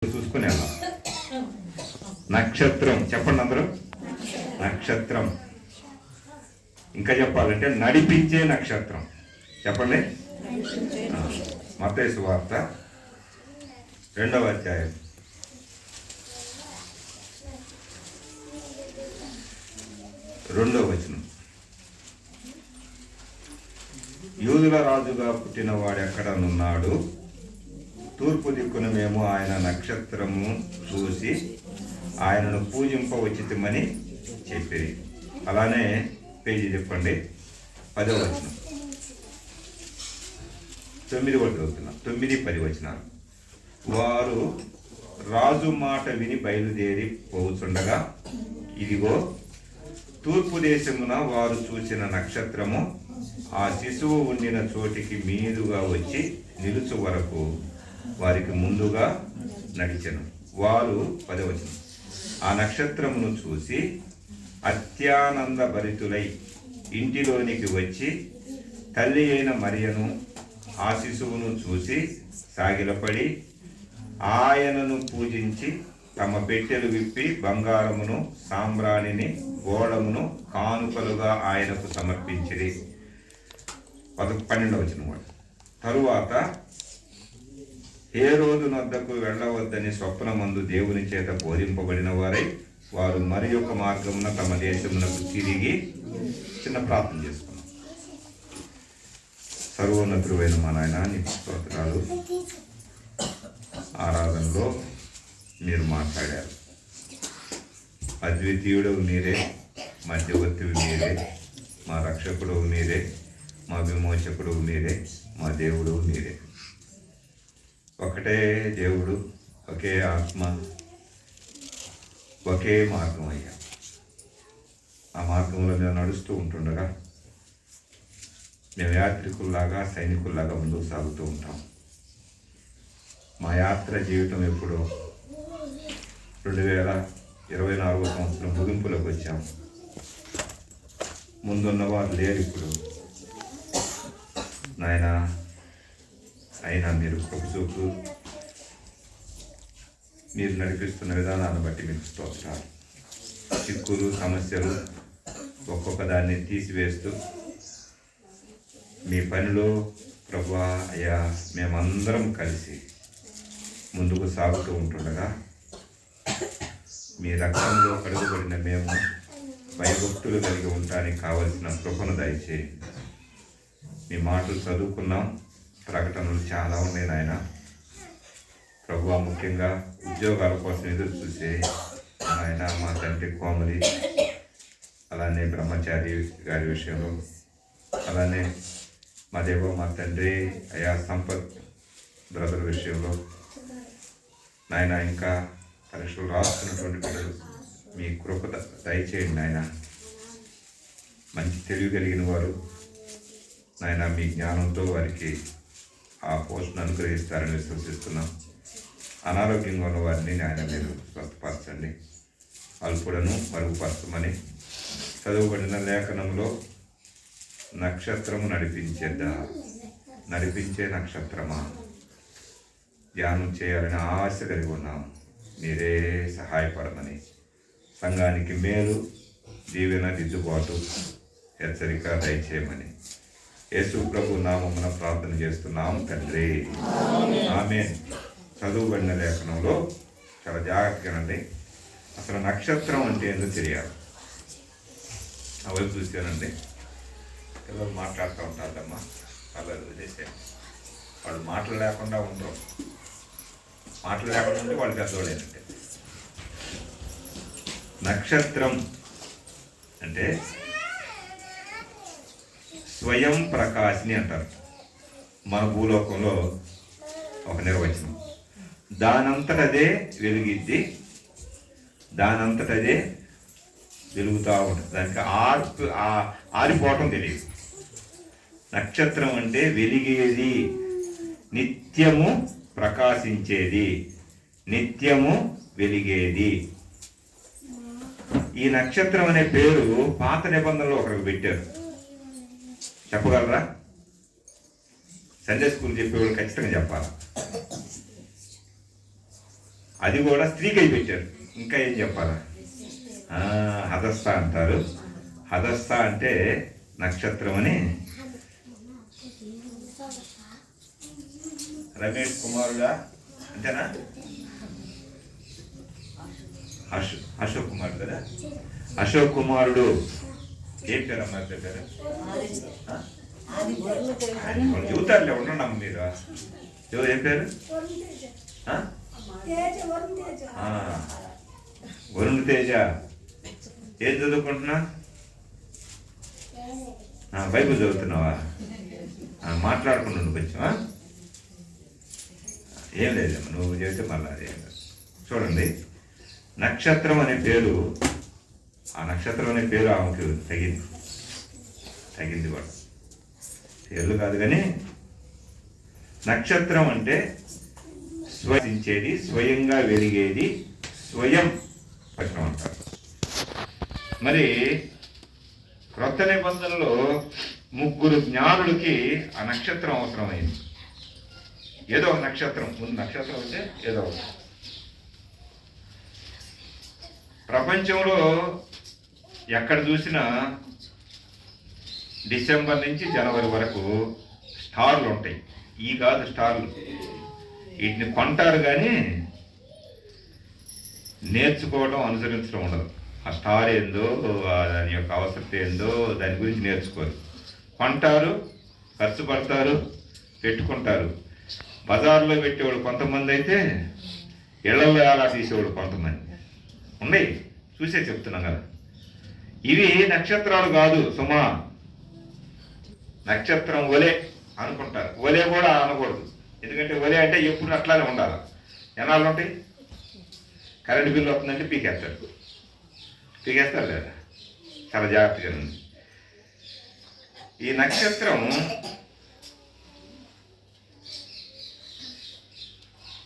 చూసుకుని వెళ్దాం. నక్షత్రం చెప్పండి అందరూ. నక్షత్రం ఇంకా చెప్పాలంటే నడిపించే నక్షత్రం చెప్పండి. మత్తయి సువార్త 2వ అధ్యాయం 2వ వచనం. యూదుల రాజుగా పుట్టిన వాడు ఎక్కడనున్నాడు? తూర్పు దిక్కున మేము ఆయన నక్షత్రము చూసి ఆయనను పూజింపవచ్చితమని చెప్పిరి. అలానే పేజీ చెప్పండి. 10వ వచనం 9 కూడా చదువుతున్నాం. 9, 10 వచనాలు. వారు రాజు మాట విని బయలుదేరి పోవుచుండగా ఇదిగో తూర్పు దేశమున వారు చూసిన నక్షత్రము ఆ శిశువు ఉండిన చోటికి మీదుగా వచ్చి నిలుచు వరకు వారికి ముందుగా నడిచెను. వారు 10వ వచనం ఆ నక్షత్రమును చూసి అత్యానంద భరితులై ఇంటిలోనికి వచ్చి తల్లి అయిన మరియను ఆ శిశువును చూసి సాగిలపడి ఆయనను పూజించి తమ పెట్టెలు విప్పి బంగారమును సాంబ్రాణిని గోళమును కానుకలుగా ఆయనకు సమర్పించిరి. 12వ వచనం. తరువాత హేరోదు నొద్దకు వెళ్ళవద్దని స్వప్నమందు దేవుని చేత బోధింపబడిన వారై వారు మరి యొక్క మార్గమున తమ దేశమునకు తిరిగి చిన్న ప్రార్థన చేసుకున్నాం. సర్వోన్నతుడైన మా నాయన నీకు స్తోత్రాలు. ఆరాధనలో మీరు మాట్లాడారు. అద్వితీయుడవు మీరే, మధ్యవర్తివి మీరే, మా రక్షకుడు మీరే, మా విమోచకుడు మీరే, మా దేవుడు మీరే. ఒకటే దేవుడు, ఒకే ఆత్మ, ఒకే మార్గం అయ్యా. ఆ మార్గంలో మేము నడుస్తూ ఉంటుండగా మేము యాత్రికుల్లాగా సైనికుల్లాగా ముందుకు సాగుతూ ఉంటాం. మా యాత్ర జీవితం ఎప్పుడు 2024వ సంవత్సరం ముగింపులోకి వచ్చాం. ముందున్నవారు లేరు ఇప్పుడు నాయన. అయినా మీరు కృపచూపు, మీరు నడిపిస్తున్న విధానాన్ని బట్టి మీకు స్తోత్రాలు. చిక్కులు సమస్యలు ఒక్కొక్క దాన్ని తీసివేస్తూ మీ పనిలో ప్రభువా అయ్యా మేమందరం కలిసి ముందుకు సాగుతూ ఉంటుండగా మీ రక్తంలో కడుగుబడిన మేము భయభక్తులు కలిగి ఉండటానికి కావలసిన కృపను దయచేయండి. మీ మాటలు చదువుకున్నాం, ప్రకటనలు చాలా ఉన్నాయి నాయన. ప్రభువా ముఖ్యంగా ఉద్యోగాల కోసం ఎదురు చూసే ఆయన మా తండ్రి కోమలి, అలానే బ్రహ్మచారి గారి విషయంలో, అలానే మా దేవ మా తండ్రి అయా సంపత్ బ్రదర్ విషయంలో నాయన, ఇంకా పరీక్షలు రాస్తున్నటువంటి పిల్లలు మీ కృప దయచేయండి నాయన. మంచి తెలివి కలిగిన వారు నాయన, మీ జ్ఞానంతో వారికి ఆ పోషణ అనుగ్రహిస్తారని విశ్వసిస్తున్నాం. అనారోగ్యంగా ఉన్న వారిని నాయన మీరు స్వస్థపరచండి, అల్పుడను మరుగుపరచమని చదువుబడిన లేఖనంలో నక్షత్రము నడిపించే నక్షత్రమా ధ్యానం చేయాలని ఆశ కలిగి ఉన్నాం. మీరే సహాయపడమని, సంఘానికి మేలు, దీవెన, దిద్దుబాటు, హెచ్చరిక దయచేయమని యేసు ప్రభు నామమున ప్రార్థన చేస్తున్నాం తండ్రి, ఆమేన్. చదువుబడిన లేఖనంలో చాలా జాగ్రత్తగానండి. అసలు నక్షత్రం అంటే ఎందుకు తెలియాలి? అవైపు చూసానండి. పిల్లలు మాట్లాడుతూ ఉంటారమ్మా, వాళ్ళు చేసే వాళ్ళు మాటలు లేకుండా ఉండరు. మాటలు లేకుండా ఉంటే వాళ్ళు పెద్దవాళ్ళేనంటే. నక్షత్రం అంటే స్వయం ప్రకాశిని అంటారు. మన భూలోకంలో ఒక నిర్వచనం. దానంతటదే వెలుగిద్ది, దానంతటదే వెలుగుతూ ఉంటుంది. దానికి ఆరిపోవటం తెలియదు. నక్షత్రం అంటే వెలిగేది, నిత్యము ప్రకాశించేది, నిత్యము వెలిగేది. ఈ నక్షత్రం అనే పేరు పాత నిబంధనలో ఒకరికి పెట్టారు. చెప్పగలరా? సండే స్కూల్ చెప్పేవాళ్ళు ఖచ్చితంగా చెప్పాలి. అది కూడా స్త్రీకై పెట్టారు. ఇంకా ఏం చెప్పాలా? హదస్థ అంటారు. హదస్థ అంటే నక్షత్రం అని. రమేష్ కుమారుడా అంతేనా? అశోక్ కుమారుడు కదా. అశోక్ కుమారుడు ఏం పేరు అమ్మాయి పేరు? చెబుతారులే, ఉండమ్మా మీరు. ఏం పేరు? వరుణ్ తేజ. ఏం చదువుకుంటున్నా? బైబిల్ చదువుతున్నావా? మాట్లాడుకుంటు కొంచెం. ఏం లేదమ్మా, నువ్వు చేస్తే మళ్ళీ అదే. చూడండి, నక్షత్రం అనే పేరు, ఆ నక్షత్రం అనే పేరు ఆమెకు తగింది కూడా. పేర్లు కాదు కానీ నక్షత్రం అంటే స్వయించేది, స్వయంగా వెలిగేది, స్వయం పక్షం అంటారు. మరి క్రొత్త నిబంధనలో 3 జ్ఞానులకి ఆ నక్షత్రం అవసరమైంది. ఏదో ఒక నక్షత్రం ముందు. నక్షత్రం అంటే ఏదో ఒక. ప్రపంచంలో ఎక్కడ చూసినా డిసెంబర్ నుంచి జనవరి వరకు స్టార్లు ఉంటాయి. ఈ కాదు స్టార్లు, వీటిని కొంటారు కానీ నేర్చుకోవడం, అనుసరించడం ఉండదు. ఆ స్టార్ ఏందో, దాని యొక్క అవసరం ఏందో దాని గురించి నేర్చుకోరు. కొంటారు, ఖర్చు పడతారు, పెట్టుకుంటారు. బజార్లో పెట్టేవాడు కొంతమంది అయితే ఇళ్లలో అలా తీసేవాడు కొంతమంది ఉన్నాయి. చూసే చెప్తున్నాం కదా. ఇవి నక్షత్రాలు కాదు సుమా. నక్షత్రం ఒలే అనుకుంటారు. ఒలే కూడా అనకూడదు. ఎందుకంటే ఒలే అంటే ఎప్పుడు అట్లానే ఉండాలి. ఎన్నాళ్ళు ఉంటాయి? కరెంటు బిల్లు వస్తుందంటే పీకేస్తారు లేదా? చాలా జాగ్రత్తగా ఉంది. ఈ నక్షత్రం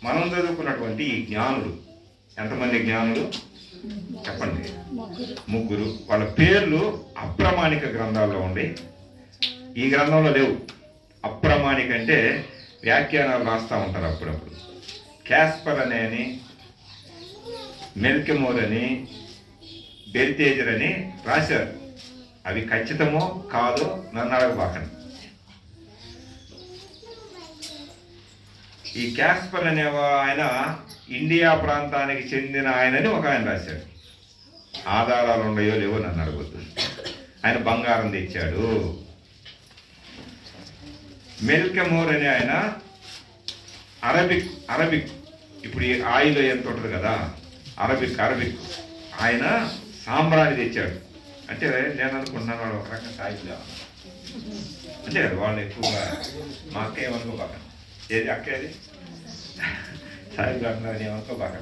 మనం చదువుకున్నటువంటి ఈ జ్ఞానులు ఎంతమంది జ్ఞానులు చెప్పండి? 3. వాళ్ళ పేర్లు అప్రమాణిక గ్రంథాల్లో ఉండి ఈ గ్రంథంలో లేవు. అప్రమాణిక అంటే వ్యాఖ్యానాలు రాస్తూ ఉంటారు అప్పుడప్పుడు. క్యాస్పర్ అని, మెల్కెమోర్ అని, బెల్తేజర్ అని రాశారు. అవి ఖచ్చితమో కాదో నన్ను అడగబాకండి. ఈ క్యాస్పర్ అనే ఆయన ఇండియా ప్రాంతానికి చెందిన ఆయనని ఒక ఆయన రాశాడు. ఆధారాలు ఉన్నాయో లేవో నన్ను అడగొద్దు. ఆయన బంగారం తెచ్చాడు. మెల్కెమోర్ అనే ఆయన అరబిక్ ఇప్పుడు ఈ ఆయిల్ ఎంత ఉంటుంది కదా, అరబిక్ ఆయన సాంబ్రాణి తెచ్చాడు. అంటే నేను అనుకుంటున్నాను వాడు ఒక రకంగా సాయిబు అంతే కదా. వాళ్ళు ఎక్కువగా మా అక్క ఏమనుకోబాక, ఏది అక్క ఏది సాయిబు అంటున్నారు ఏమనుకోబాక,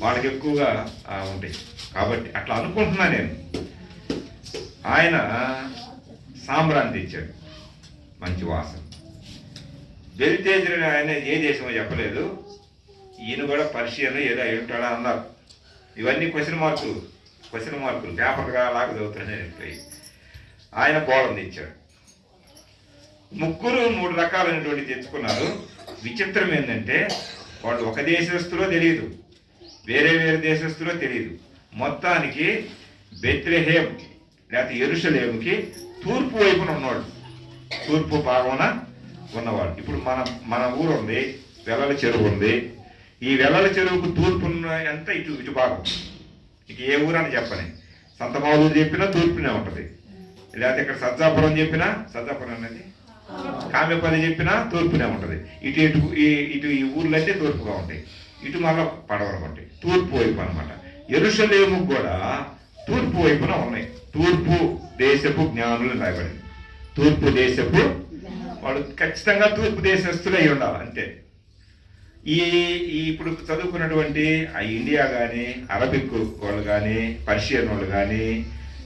వాళ్ళకి ఎక్కువగా ఉంటాయి కాబట్టి అట్లా అనుకుంటున్నా నేను. ఆయన సాంబ్రాణి తెచ్చాడు, మంచి వాసన. బెల్తేజర్ ఆయన ఏ దేశమో చెప్పలేదు. ఈయన కూడా పర్షియన్ ఏదో ఉంటాడా అన్నారు. ఇవన్నీ క్వశ్చన్ మార్కులు పేపర్గా లాగా చదువుతాయి. ఆయన బోళం తెచ్చాడు. 3 రకాలైనటువంటి తెచ్చుకున్నారు. విచిత్రం ఏంటంటే వాళ్ళు ఒక దేశస్తులో తెలియదు, వేరే దేశస్తులో తెలియదు. మొత్తానికి బెత్లెహేమ్ లేకపోతే యెరూషలేముకి తూర్పు వైపున ఉన్నవాడు, తూర్పు భాగమున ఉన్నవాడు. ఇప్పుడు మన ఊరు ఉంది, వెల్లల చెరువు ఉంది. ఈ వెల్లల చెరువుకు తూర్పు ఎంత ఇటు భాగం. ఇక ఏ ఊరు అని చెప్పని, సంతమాలూరు చెప్పినా తూర్పునే ఉంటుంది. లేకపోతే ఇక్కడ సజ్జాపురం చెప్పినా, సజ్జాపురం అనేది కామెపల్లి చెప్పినా తూర్పునే ఉంటుంది. ఇటు ఈ ఊర్లన్నీ తూర్పుగా ఉంటాయి. ఇటు మళ్ళీ పడవలు ఉంటాయి. తూర్పు వైపు అనమాట. యెరూషలేము కూడా తూర్పు వైపున ఉన్నాయి. తూర్పు దేశపు జ్ఞానులు రాయబడింది. తూర్పు దేశపు వాళ్ళు ఖచ్చితంగా తూర్పు దేశస్తులు అయి ఉండాలి అంతే. ఈ ఇప్పుడు చదువుకున్నటువంటి ఆ ఇండియా కానీ, అరబిక్ వాళ్ళు కానీ, పర్షియన్ వాళ్ళు కానీ,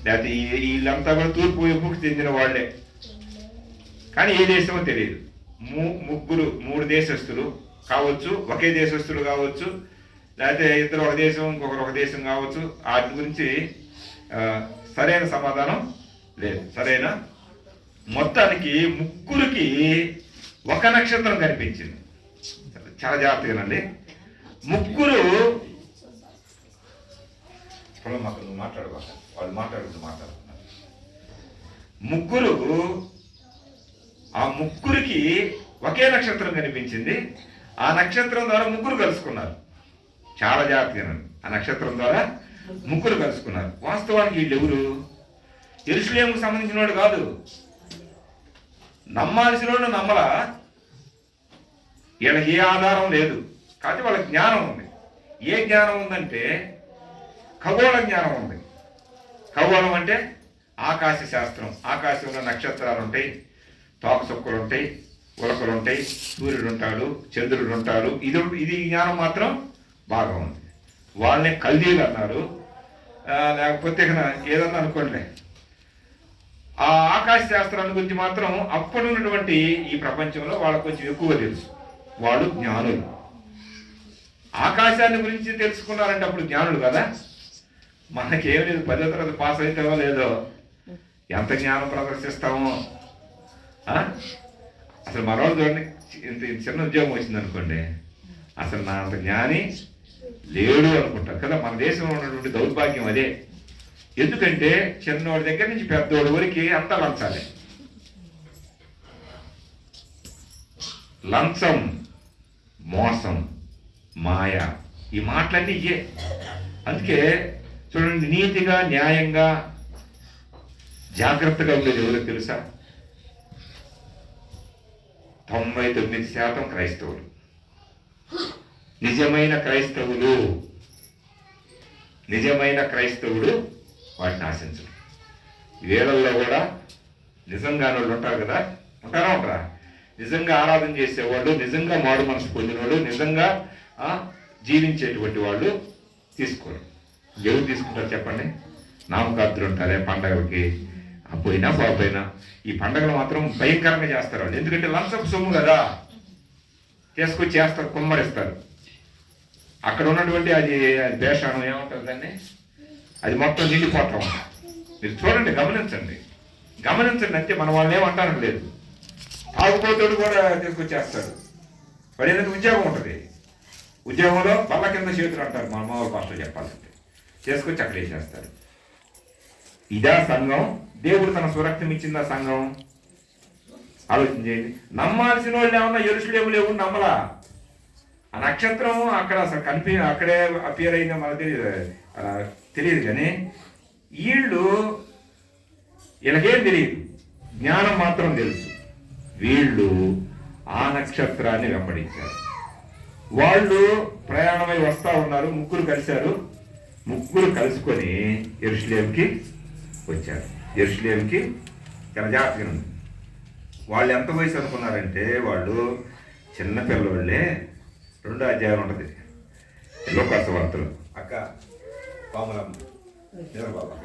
లేకపోతే వీళ్ళంతా కూడా తూర్పు వైపుకు చెందిన వాళ్ళే. కానీ ఏ దేశమో తెలియదు. 3 దేశస్తులు కావచ్చు, ఒకే దేశస్తులు కావచ్చు, లేకపోతే ఇద్దరు ఒక దేశం ఇంకొకరు ఒక దేశం కావచ్చు. వాటి గురించి సరైన సమాధానం లేదు. సరైన మొత్తానికి 3కి ఒక నక్షత్రం కనిపించింది. చాలా జాగ్రత్తగానండి. ముగ్గురు నువ్వు మాట్లాడబాక, వాళ్ళు మాట్లాడుతున్నారు. ముగ్గురు, ఆ ముగ్గురికి ఒకే నక్షత్రం కనిపించింది. ఆ నక్షత్రం ద్వారా ముగ్గురు కలుసుకున్నారు. చాలా జాగ్రత్తగా, ఆ నక్షత్రం ద్వారా ముగ్గురు కలుసుకున్నారు. వాస్తవానికి వీళ్ళు ఎవరు? యెరూషలేముకు సంబంధించిన వాడు కాదు. నమ్మాల్సిన వాడు నమ్మలా. వీళ్ళకి ఏ ఆధారం లేదు, కాబట్టి వాళ్ళకి జ్ఞానం ఉంది. ఏ జ్ఞానం ఉందంటే ఖగోళ జ్ఞానం ఉంది. ఖగోళం అంటే ఆకాశ శాస్త్రం. ఆకాశంలో నక్షత్రాలు ఉంటాయి, తోకచుక్కలు ఉంటాయి, ఉలకలు ఉంటాయి, సూర్యుడు ఉంటాడు, చంద్రుడు ఉంటాడు. ఇది జ్ఞానం మాత్రం బాగా ఉంది. వాళ్ళని కల్దీలు అన్నారు. లేకపోతే ఏదన్నా అనుకోండి. ఆ ఆకాశ శాస్త్రాల గురించి మాత్రం అప్పుడున్నటువంటి ఈ ప్రపంచంలో వాళ్ళకు కొంచెం ఎక్కువ తెలుసు. వాళ్ళు జ్ఞానులు. ఆకాశాన్ని గురించి తెలుసుకున్నారంటే అప్పుడు జ్ఞానులు కదా. మనకేం లేదు, 10వ తరగతి పాస్ అవుతావో లేదో, ఎంత జ్ఞానం ప్రదర్శిస్తామో. అసలు మనవాళ్ళు చూడండి, ఇంత చిన్న ఉద్యోగం వచ్చింది అనుకోండి, అసలు నా అంత జ్ఞాని లేడు అనుకుంటారు కదా. మన దేశంలో ఉన్నటువంటి దౌర్భాగ్యం అదే. ఎందుకంటే చిన్నోడి దగ్గర నుంచి పెద్దోడి వరకు అంతా లంచాలే. లంచం, మోసం, మాయ, ఈ మాటలన్నీ ఇయే. అందుకే చూడండి, నీతిగా న్యాయంగా జాగ్రత్తగా ఉండేది ఎవరో తెలుసా? 99% క్రైస్తవులు. నిజమైన క్రైస్తవుడు వాటిని ఆశించడు. వీళ్ళల్లో కూడా నిజంగా వాళ్ళు ఉంటారు కదా, ఉంటారా? నిజంగా ఆరాధన చేసేవాళ్ళు, నిజంగా మారు మనసు పొందినవాళ్ళు, నిజంగా జీవించేటువంటి వాళ్ళు తీసుకోరు. ఎవరు తీసుకుంటారు చెప్పండి? నామకార్తులు ఉంటారే పండగలకి, పోయినా పోయినా ఈ పండగలు మాత్రం భయంకరంగా చేస్తారు వాళ్ళు. ఎందుకంటే లంచపు సొమ్ము కదా, చేసుకొచ్చి చేస్తారు, కుమ్మరిస్తారు. అక్కడ ఉన్నటువంటి అది దేశానం ఏమంటారు దాన్ని, అది మొత్తం నిండిపోతాం. మీరు చూడండి, గమనించండి అంతే. మన వాళ్ళని ఏమంటారు లేదు. తాగుపోతాడు కూడా తీసుకొచ్చేస్తాడు. వాడు ఏదైనా ఉద్యోగం ఉంటుంది, ఉద్యోగంలో బల్ల కింద చేతులు అంటారు మా అమ్మవారి భాషలో చెప్పాలంటే, చేసుకొచ్చి అక్కడ వేసేస్తాడు. ఇదా సంఘం? దేవుడు తన స్వరక్తం ఇచ్చిందా సంఘం? ఆలోచన చేయండి. నమ్మాల్సిన వాళ్ళు ఏమన్నా యెరూషలేము లేవు నమ్మలా. ఆ నక్షత్రం అక్కడ అసలు అక్కడే అపియర్ అయిందో మనకు తెలియదు. కానీ వీళ్ళకేం తెలియదు, జ్ఞానం మాత్రం తెలుసు. వీళ్ళు ఆ నక్షత్రాన్ని వెంబడించారు. వాళ్ళు ప్రయాణమై వస్తా ఉన్నారు. ముగ్గురు కలిశారు. ముగ్గురు కలుసుకొని యెరూషలేముకి వచ్చారు. యెరూషలేముకి చాలా జాగ్రత్తగా ఉంది. వాళ్ళు ఎంత వయసు అనుకున్నారంటే, వాళ్ళు చిన్న పిల్లవాళ్ళే. 2వ అధ్యాయం ఉంటుంది, లోకాసు వార్తలు. అక్క పాములమ్మ బాబా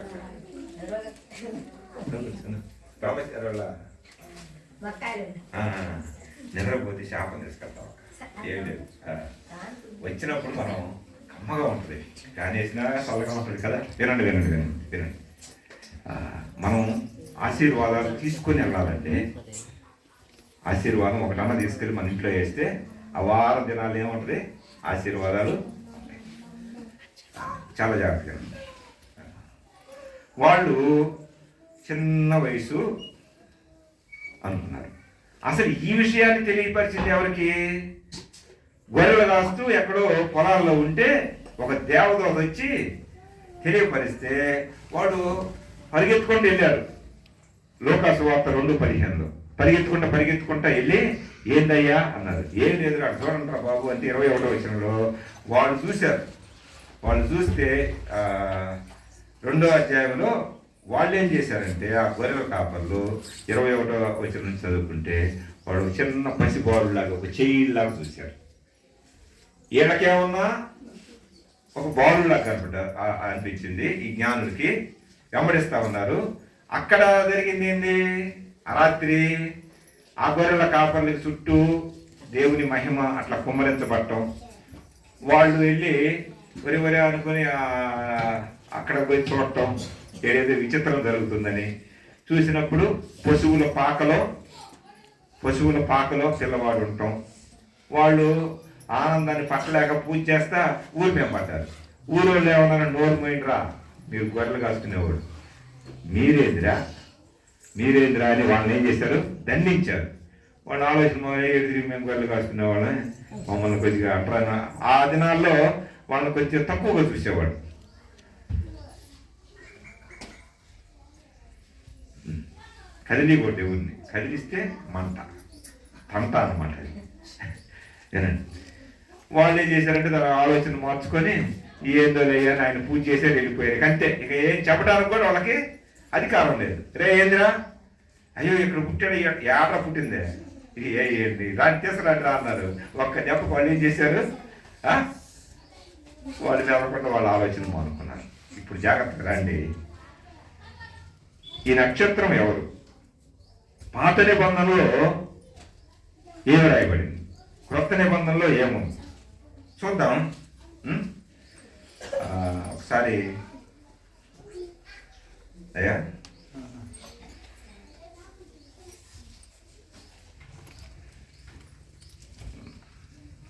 నిద్రపోతే శాపం తీసుకెళ్తాం. ఏం లేదు, వచ్చినప్పుడు మనం కమ్మగా ఉంటుంది, కానీ వేసినా చల్లగా ఉంటుంది కదా. వినండి. మనం ఆశీర్వాదాలు తీసుకొని వెళ్ళాలంటే, ఆశీర్వాదం ఒకటన్నా తీసుకెళ్ళి మన ఇంట్లో వేస్తే ఆ వారం దినాలు ఏముంటుంది, ఆశీర్వాదాలు చాలా జాగ్రత్తగా. వాళ్ళు చిన్న వయసు అనుకున్నారు. అసలు ఈ విషయాన్ని తెలియపరిచింది ఎవరికి? గొర్రెలు కాస్తూ ఎక్కడో పొలాల్లో ఉంటే ఒక దేవదూత వచ్చి తెలియపరిస్తే వాడు పరిగెత్తుకుంటూ వెళ్ళారు. లోకాసు వార్త 2:15 పరిగెత్తుకుంటా వెళ్ళి, ఏందయ్యా అన్నారు. ఏం లేదు, అక్కడ చూడండి బాబు అంటే 21వ వచనంలో వాళ్ళు చూశారు. వాళ్ళు చూస్తే 2వ అధ్యాయంలో వాళ్ళు ఏం చేశారంటే, ఆ గొర్రెల కాపర్లు 21వ వచనం నుంచి చదువుకుంటే, వాడు చిన్న పసిబాలులాగా ఒక చెయ్యిలాగా చూశారు. వీళ్ళకేమన్నా ఒక బాలులాగా అనిపించింది. ఈ జ్ఞానులకి వెంబడిస్తా ఉన్నారు. అక్కడ జరిగింది ఏంది? రాత్రి ఆ గొర్రెల కాపర్లకి చుట్టూ దేవుని మహిమ అట్లా కుమ్మరించబడటం. వాళ్ళు వెళ్ళి వరి అనుకుని అక్కడ పోయి చూడటం, ఏదైతే విచిత్రం జరుగుతుందని చూసినప్పుడు పశువుల పాకలో పిల్లవాడు ఉండటం. వాళ్ళు ఆనందాన్ని పట్టలేక పూజ చేస్తా ఊరి మేము పడ్డారు. ఊరోళ్ళు ఏమన్నా నోరు పోయినరా, మీరు గొర్రెలు కాసుకునేవాడు, మీరేంద్రా అని వాళ్ళని ఏం చేశారు, దండించారు. వాళ్ళ ఆలోచన ఎదురు మేము గొర్రెలు కాసుకునేవాళ్ళని మమ్మల్ని కొద్దిగా అట్లా ఆ దినాల్లో వాళ్ళని కొంచెం తక్కువగా చూసేవాడు. కదిలి కొట్టే ఊరిని కదిలిస్తే తంట అనమాట అది. ఏనండి, వాళ్ళు ఏం చేశారంటే తన ఆలోచన మార్చుకొని ఏందో లేయా ఆయన పూజ చేసే వెళ్ళిపోయారు అంతే. ఇక ఏం చెప్పడానికి కూడా వాళ్ళకి అధికారం లేదు. రే ఏందిరా, అయ్యో ఇక్కడ పుట్టాడు, ఏట పుట్టిందే, ఇది ఏంటి దాన్ని తీసుకురండి అన్నారు. ఒక్క దెబ్బకు వాళ్ళు ఏం చేశారు, వాళ్ళు చెప్పకుండా వాళ్ళ ఆలోచన మానుకున్నారు. ఇప్పుడు జాగ్రత్తగా రండి. ఈ నక్షత్రం ఎవరు? పాత నిబంధనలో ఏమి రాయబడింది, క్రొత్త నిబంధనలో ఏముంది చూద్దాం. ఒకసారి అయ్యా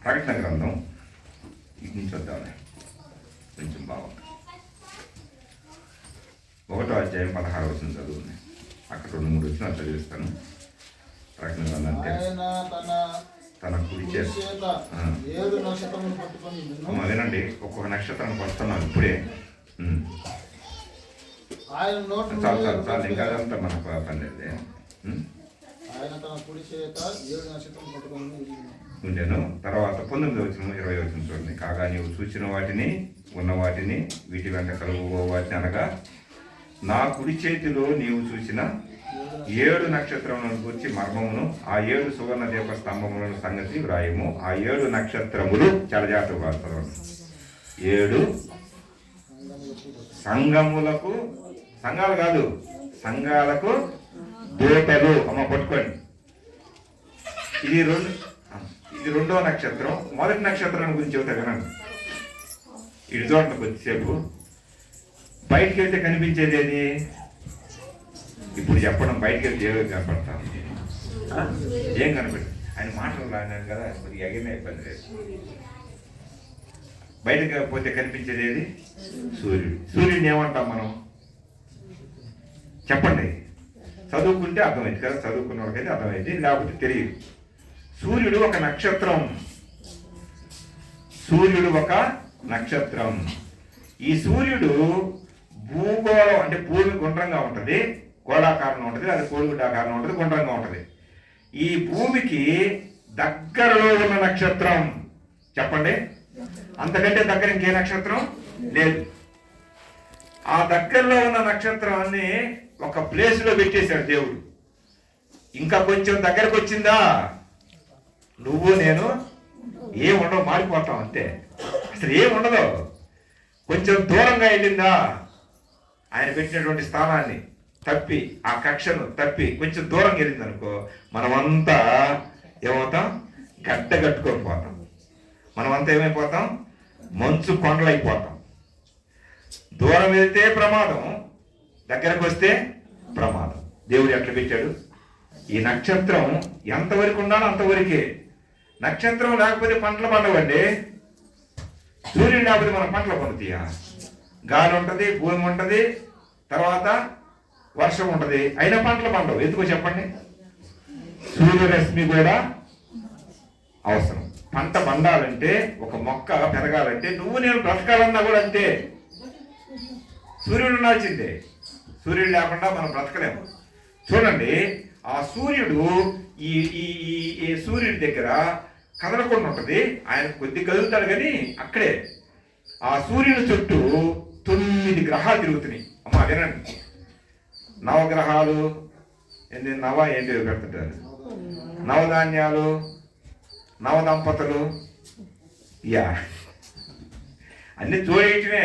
ప్రకటన గ్రంథం ఇటు నుంచి వద్దామని కొంచెం బాగుంది. 1వ అధ్యాయం 16వ వచనం చదువుంది. అక్కడ 2-3 వచనాలు చదివిస్తాను. ప్రకటన గ్రంథం తన కుడి చేత వినండి, ఒక్కొక్క నక్షత్రానికి వస్తున్నాం ఇప్పుడే. చాలు ఇంకా అదంతా మనకు పనిలేదు. ఉండేను. తర్వాత 19వ వచనం 20వ వచనం చూడండి. కాగా నీవు చూసిన వాటిని, ఉన్న వాటిని, వీటి వెంట కలుగు వాటిని అనగా నా కుడి చేతిలో నీవు చూసిన 7 నక్షత్రములను గురించి మర్మమును, ఆ 7 సువర్ణ దీప స్తంభములను సంగతి వ్రాయము. ఆ 7 నక్షత్రములు చాలా జాగ్రత్తగా వాడతారు. 7 సంఘములకు, సంఘాలు కాదు, సంఘాలకు దూతలు. అమ్మ పట్టుకోండి. ఇది 2వ నక్షత్రం. మొదటి నక్షత్రం గురించి చెబుతా వినండి. ఇటు చూడండి కొద్దిసేపు. బయటికి వెళ్తే కనిపించేది ఏది? ఇప్పుడు చెప్పడం, బయటికి వెళ్తే ఏదో కనపడతాం, ఏం కనపడి ఆయన మాటలు రాన్నాడు కదా, కొద్దిగా ఎగిరిన ఇబ్బంది లేదు. బయటకు పోతే కనిపించేది ఏది? సూర్యుడు. సూర్యుడిని ఏమంటాం మనం? చెప్పండి. చదువుకుంటే అర్థమైంది కదా, చదువుకున్న వాళ్ళకైతే అర్థమైంది, లేకపోతే తెలియదు. సూర్యుడు ఒక నక్షత్రం. సూర్యుడు ఒక నక్షత్రం. ఈ సూర్యుడు భూగోళం అంటే భూమి గుండ్రంగా ఉంటుంది, గోళాకారంగా ఉంటుంది, అది కోడిగుడ్డాకారంగా ఉంటుంది, గుండ్రంగా ఉంటుంది. ఈ భూమికి దగ్గరలో ఉన్న నక్షత్రం చెప్పండి. అంతకంటే దగ్గర ఇంకే నక్షత్రం లేదు. ఆ దగ్గరలో ఉన్న నక్షత్రాన్ని ఒక ప్లేస్లో పెట్టేశాడు దేవుడు. ఇంకా కొంచెం దగ్గరకు వచ్చిందా, నువ్వు నేను ఏముండవు, మారిపోతాం అంతే. అసలు ఏముండదు. కొంచెం దూరంగా వెళ్ళిందా, ఆయన పెట్టినటువంటి స్థానాన్ని తప్పి, ఆ కక్షను తప్పి కొంచెం దూరం వెళ్ళింది అనుకో, మనమంతా ఏమవుతాం? గడ్డ కట్టుకొని పోతాం. మనమంతా ఏమైపోతాం? మంచు కొండలైపోతాం. దూరం వెళ్తే ప్రమాదం, దగ్గరకు వస్తే ప్రమాదం. దేవుడు ఎట్లా పెట్టాడు? ఈ నక్షత్రం ఎంతవరకు ఉండాలో అంతవరకే. నక్షత్రం లేకపోతే పంటలు పండవండి. సూర్యుడు లేకపోతే మనం పంటలు పండుతాయా? గాలి ఉంటుంది, భూమి ఉంటుంది, తర్వాత వర్షం ఉంటుంది, అయినా పంటలు పండవు. ఎందుకో చెప్పండి? సూర్యరశ్మి కూడా అవసరం. పంట పండాలంటే, ఒక మొక్క పెరగాలంటే, నువ్వు నేను బ్రతకాలన్నా కూడా అంతే, సూర్యుడు ఉండాల్సిందే. సూర్యుడు లేకుండా మనం బ్రతకలేము. చూడండి, ఆ సూర్యుడు ఈ సూర్యుడి దగ్గర కదలకుండా ఉంటుంది. ఆయన కొద్ది కదులుతాడు కానీ అక్కడే. ఆ సూర్యుని చుట్టూ 9 గ్రహాలు తిరుగుతున్నాయి. అమ్మా వినండి, నవగ్రహాలు ఏంటి, ఏంటి పెడుతుంటారు, నవధాన్యాలు, నవదంపతులు, అన్ని జోడేయటమే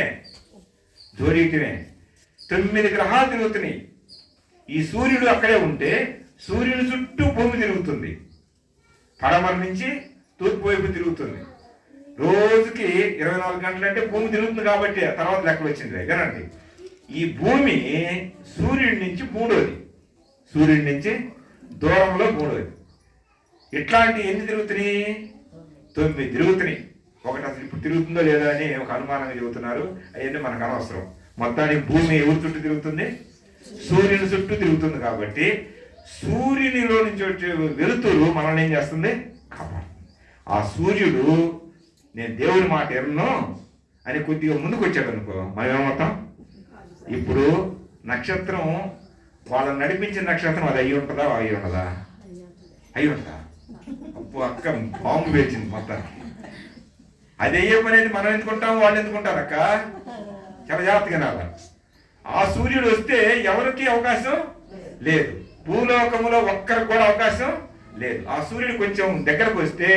9 గ్రహాలు తిరుగుతున్నాయి. ఈ సూర్యుడు అక్కడే ఉంటే సూర్యుని చుట్టూ భూమి తిరుగుతుంది. పడమర నుంచి తూర్పు వైపు తిరుగుతుంది. రోజుకి 24 గంటలు అంటే భూమి తిరుగుతుంది కాబట్టి తర్వాత లెక్కలు వచ్చింది. వినండి, ఈ భూమి సూర్యుడి నుంచి 3వది, సూర్యుడి నుంచి దూరంలో 3వది. ఇట్లాంటి ఎన్ని తిరుగుతున్నాయి? 9 తిరుగుతున్నాయి. ఒకటి అసలు ఇప్పుడు తిరుగుతుందో లేదా అని ఒక అనుమానంగా చెబుతున్నారు. అవన్నీ మనకు అనవసరం. మొత్తానికి భూమి ఎవరి చుట్టూ తిరుగుతుంది? సూర్యుని చుట్టూ తిరుగుతుంది. కాబట్టి సూర్యునిలో నుంచి వచ్చే వెలుతురు మనల్ని ఏం చేస్తుంది? కాపాడుతుంది. ఆ సూర్యుడు నేను దేవుని మాట ఎన్నో అని కొద్దిగా ముందుకు వచ్చాడు అనుకో, మనం ఏమవుతాం? ఇప్పుడు నక్షత్రం వాళ్ళని నడిపించిన నక్షత్రం అది అయ్యి ఉంటుందా? అయ్యి ఉండదా? అయ్యి ఉంటుందా? అప్పు అక్క బాంబు వేసింది మొత్తానికి. అది అయ్యే పని అయితే మనం ఎందుకుంటాం, వాళ్ళు ఎందుకుంటారు అక్క? చాలా జాగ్రత్తగా రావాలి. ఆ సూర్యుడు వస్తే ఎవరికి అవకాశం లేదు, భూలోకములో ఒక్కరికి కూడా అవకాశం లేదు. ఆ సూర్యుడు కొంచెం దగ్గరకు వస్తే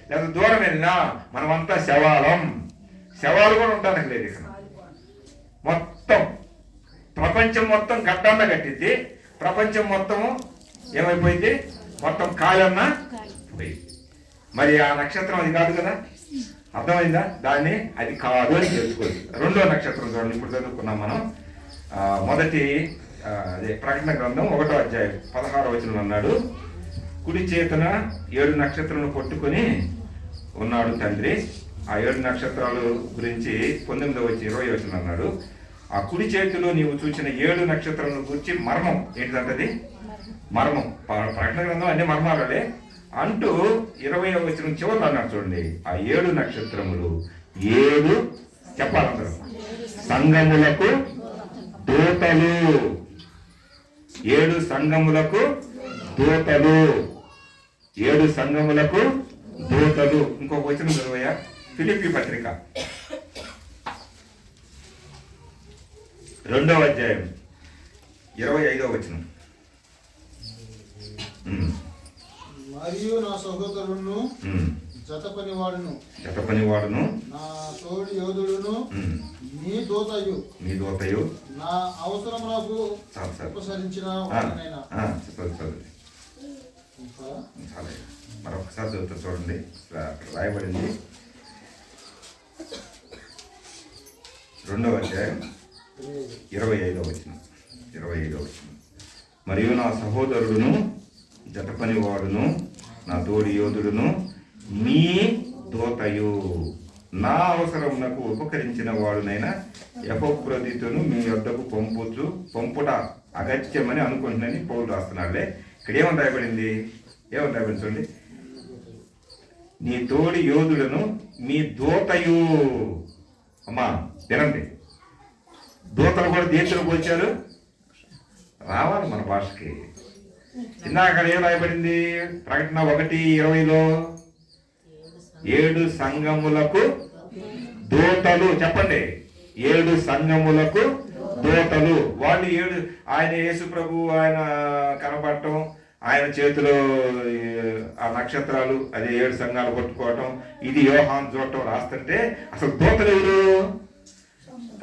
లేదా దూరం వెళ్ళినా మనమంతా శవాలు కూడా ఉండడానికి లేదు. ఇక్కడ మొత్తం ప్రపంచం మొత్తం గడ్డన్న కట్టింది. ప్రపంచం మొత్తము ఏమైపోయింది? మొత్తం కాయన్న పోయింది. మరి ఆ నక్షత్రం అది కాదు కదా, అర్థమైందా? దాన్ని అది కాదు అని తెలుసుకోవచ్చు. రెండో నక్షత్రం చూడండి, ఇప్పుడు చదువుకున్నాం మనం. మొదటి అదే ప్రకటన గ్రంథం 1వ అధ్యాయం 16వ వచనం అన్నాడు, కుడి చేతన 7 నక్షత్రాలను పట్టుకొని ఉన్నాడు తండ్రి. ఆ 7 నక్షత్రాలు గురించి 19వ వచనం 20వ వచనం అన్నాడు, ఆ కుడి చేతిలో నీవు చూసిన 7 నక్షత్రాలను గురించి మర్మం ఏంటిదంటది? మర్మం. ప్రకటన గ్రంథం అన్ని మర్మాలే అంటూ 20వ వచనం చివరిలో అన్నాడు చూడండి, ఆ 7 నక్షత్రములు 7 చెప్పాలందరూ సంఘములకు దూతలు. 7 సంఘములకు దూతలు. 7 సంఘములకు దూతలు. ఇంకొక వచనం చదువయ్యా, ఫిలిప్పీ పత్రిక 2వ అధ్యాయం 25వ వచనం. మరియు నా సహోదరును జతపనివాడును నా తోడి యోధుడును నీ దూతయు నా అవసరములకు ఉపసరించిన మరొకసారి చదువుతా చూడండి, రాయబడింది 2వ అధ్యాయం 25వ వచనం. మరియు నా సహోదరుడును జతపనివాడును నా తోడి యోధుడును మీ దూతయు నా అవసరమునకు ఉపకరించిన వాడునైనా ఎపఫ్రొదితును మీ వద్దకు పంపుట అగత్యమని అనుకుంటున్నాని పౌలు రాస్తున్నాడులే. ఇక్కడ ఏమని రాయబడింది? చూడండి, నీ తోడి యోధులను మీ దూతయు. అమ్మా వినండి, దూతలు కూడా దేశంలోకి వచ్చారు, రావాలి మన భాషకి. ఇందాక ఏం రాయబడింది? ప్రకటన 1:20లో 7 సంఘములకు దూతలు. చెప్పండి, 7 సంఘములకు దూతలు. వాళ్ళు 7 ఆయన యేసు ప్రభు ఆయన కనబడటం, ఆయన చేతిలో ఆ నక్షత్రాలు, అదే 7 సంఘాలు పట్టుకోవటం, ఇది యోహాను చూడటం రాస్తుంటే అసలు దూతలు ఎవరు?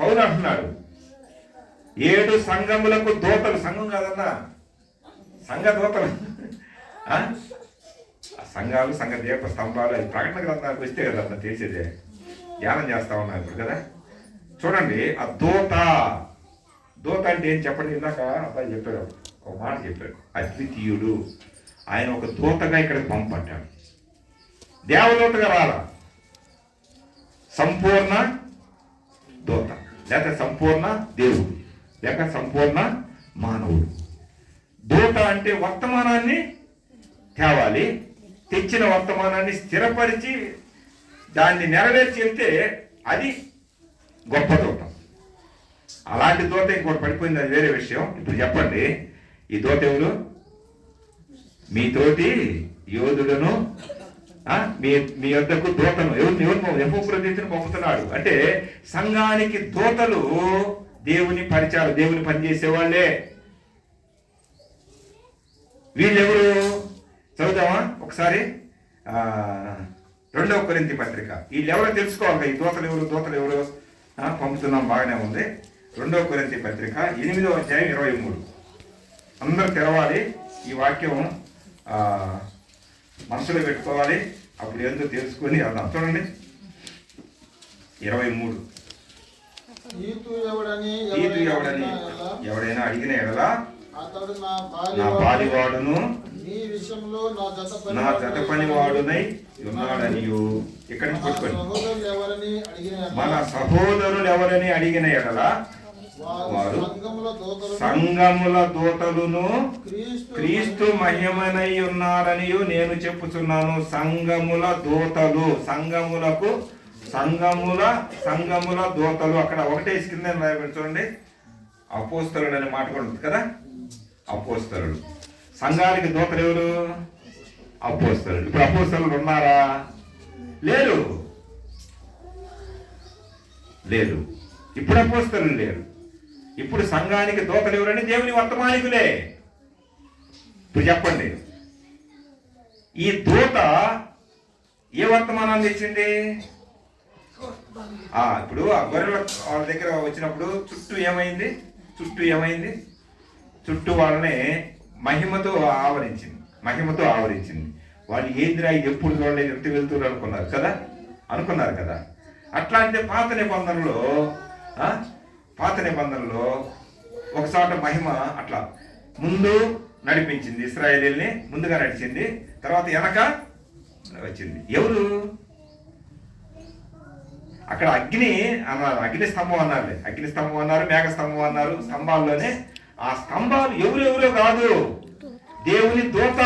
పౌలు అంటున్నాడు 7 సంఘములకు దూతలు. సంఘం కాదన్నా, సంఘ దూతలు. సంఘాలు, సంఘ దీప స్తంభాలు, అది ప్రకటన గ్రంథానికి వస్తే కదా అన్న తెలిసేదే. ధ్యానం చేస్తా ఉన్నాం ఇప్పుడు కదా. చూడండి, ఆ దూత అంటే ఏం చెప్పండి. ఇందాక అబ్బాయి చెప్పాడు, ఒక మాట చెప్పాడు, అద్వితీయుడు. ఆయన ఒక దూతగా ఇక్కడికి పంపబడ్డాడు. దేవదూతగా రాలా, సంపూర్ణ దూత, లేక సంపూర్ణ దేవుడు, లేక సంపూర్ణ మానవుడు. దూత అంటే వర్తమానాన్ని తేవాలి, తెచ్చిన వర్తమానాన్ని స్థిరపరిచి దాన్ని నెరవేర్చి వెళ్తే అది గొప్ప దూత. అలాంటి దూత ఇంకోటి పడిపోయింది, అది వేరే విషయం. ఇప్పుడు చెప్పండి, ఈ దూత ఎవరు? మీ తోటి యోధులను, మీ వద్దకు దూతను. ఎవరు ఎపఫ్రొదితును పంపుతున్నాడు అంటే సంఘానికి దూతలు దేవుని పరిచారు, దేవుని పనిచేసేవాళ్లే. వీళ్ళెవరు? చదువుదామా ఒకసారి 2వ కొరింథీ పత్రిక. వీళ్ళెవరో తెలుసుకోవాలి. ఈ దూతలు ఎవరు పంపుతున్నాం, బాగానే ఉంది. 2వ కొరింథీ పత్రిక 8వ అధ్యాయం 23. అందరూ తెరవాలి, ఈ వాక్యం మనసులో పెట్టుకోవాలి, అప్పుడు ఏంటో తెలుసుకొని వెళ్దాం. చూడండి 23. తీతు ఎవడని ఎవడైనా అడిగిన ఎడలా నా పాలివాడును విషయంలో నా జత పనివాడునై ఉన్నాడనియు ఇక్కడ పట్టుకొని మన సహోదరులు ఎవరని అడిగిన ఎడల వారు సంఘముల దూతలును క్రీస్తు మహిమనై ఉన్నారనియు నేను చెప్పుచున్నాను. సంఘముల దూతలు, సంఘముల దూతలు. అక్కడ ఒకటే కింద చూడండి, అపోస్తలుడు అనే మాట కూడా ఉంది కదా. అపోస్తలుడు, సంఘానికి దూతలు ఎవరు? అపోస్తలుడు. ఇప్పుడు అపోస్తలుడు ఉన్నారా? లేరు. ఇప్పుడు అపోస్తలులు లేరు. ఇప్పుడు సంఘానికి దూతలు ఎవరని? దేవుని వర్తమానికులే. ఇప్పుడు చెప్పండి, ఈ దూత ఏ వర్తమానాన్ని ఇచ్చింది? ఇప్పుడు ఆ గొర్రెల వాళ్ళ దగ్గర వచ్చినప్పుడు చుట్టూ ఏమైంది? చుట్టూ వాళ్ళని మహిమతో ఆవరించింది. వాళ్ళు ఏందిరా ఇది ఎప్పుడు చూడలేదు, ఎంత వెళ్తున్నారు అనుకున్నారు కదా. అట్లాంటి పాత నిబంధనలో ఒకసాట మహిమ అట్లా ముందు నడిపించింది, ఇశ్రాయేలీల్ని ముందుగా నడిచింది, తర్వాత వెనక వచ్చింది. ఎవరు? అక్కడ అగ్ని అన్నారు, అగ్ని స్తంభం అన్నారు, మేఘ స్తంభం అన్నారు. స్తంభాల్లోనే ఆ స్తంభాలు ఎవరెవరో కాదు, దేవుని దూత.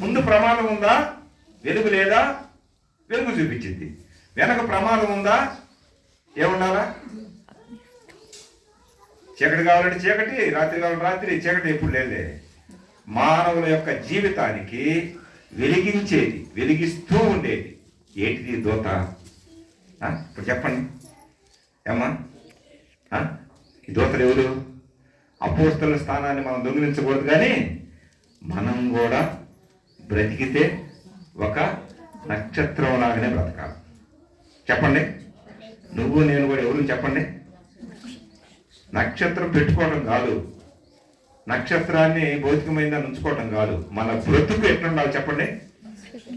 ముందు ప్రమాదం ఉందా? వెలుగు లేదా? వెలుగు చూపించింది. వెనక ప్రమాదం ఉందా? ఏముండాలా? చీకటి కావాలంటే చీకటి, రాత్రి కావాలంటే రాత్రి. చీకటి ఎప్పుడు లేదే. మానవుల యొక్క జీవితానికి వెలిగిస్తూ ఉండేది ఏంటిది? దూత. ఇప్పుడు చెప్పండి ఏమ్మా, ఈ దూతలు ఎవరు? అపోస్తలుల స్థానాన్ని మనం దొంగిలించకూడదు, కానీ మనం కూడా బ్రతికితే ఒక నక్షత్రం లాగానే బ్రతకాలి. చెప్పండి, నువ్వు నేను కూడా ఎవరు? చెప్పండి. నక్షత్రం పెట్టుకోవడం కాదు, నక్షత్రాన్ని భౌతికమైందని ఉంచుకోవటం కాదు. మన బ్రతుకు ఎట్లుండాలి చెప్పండి.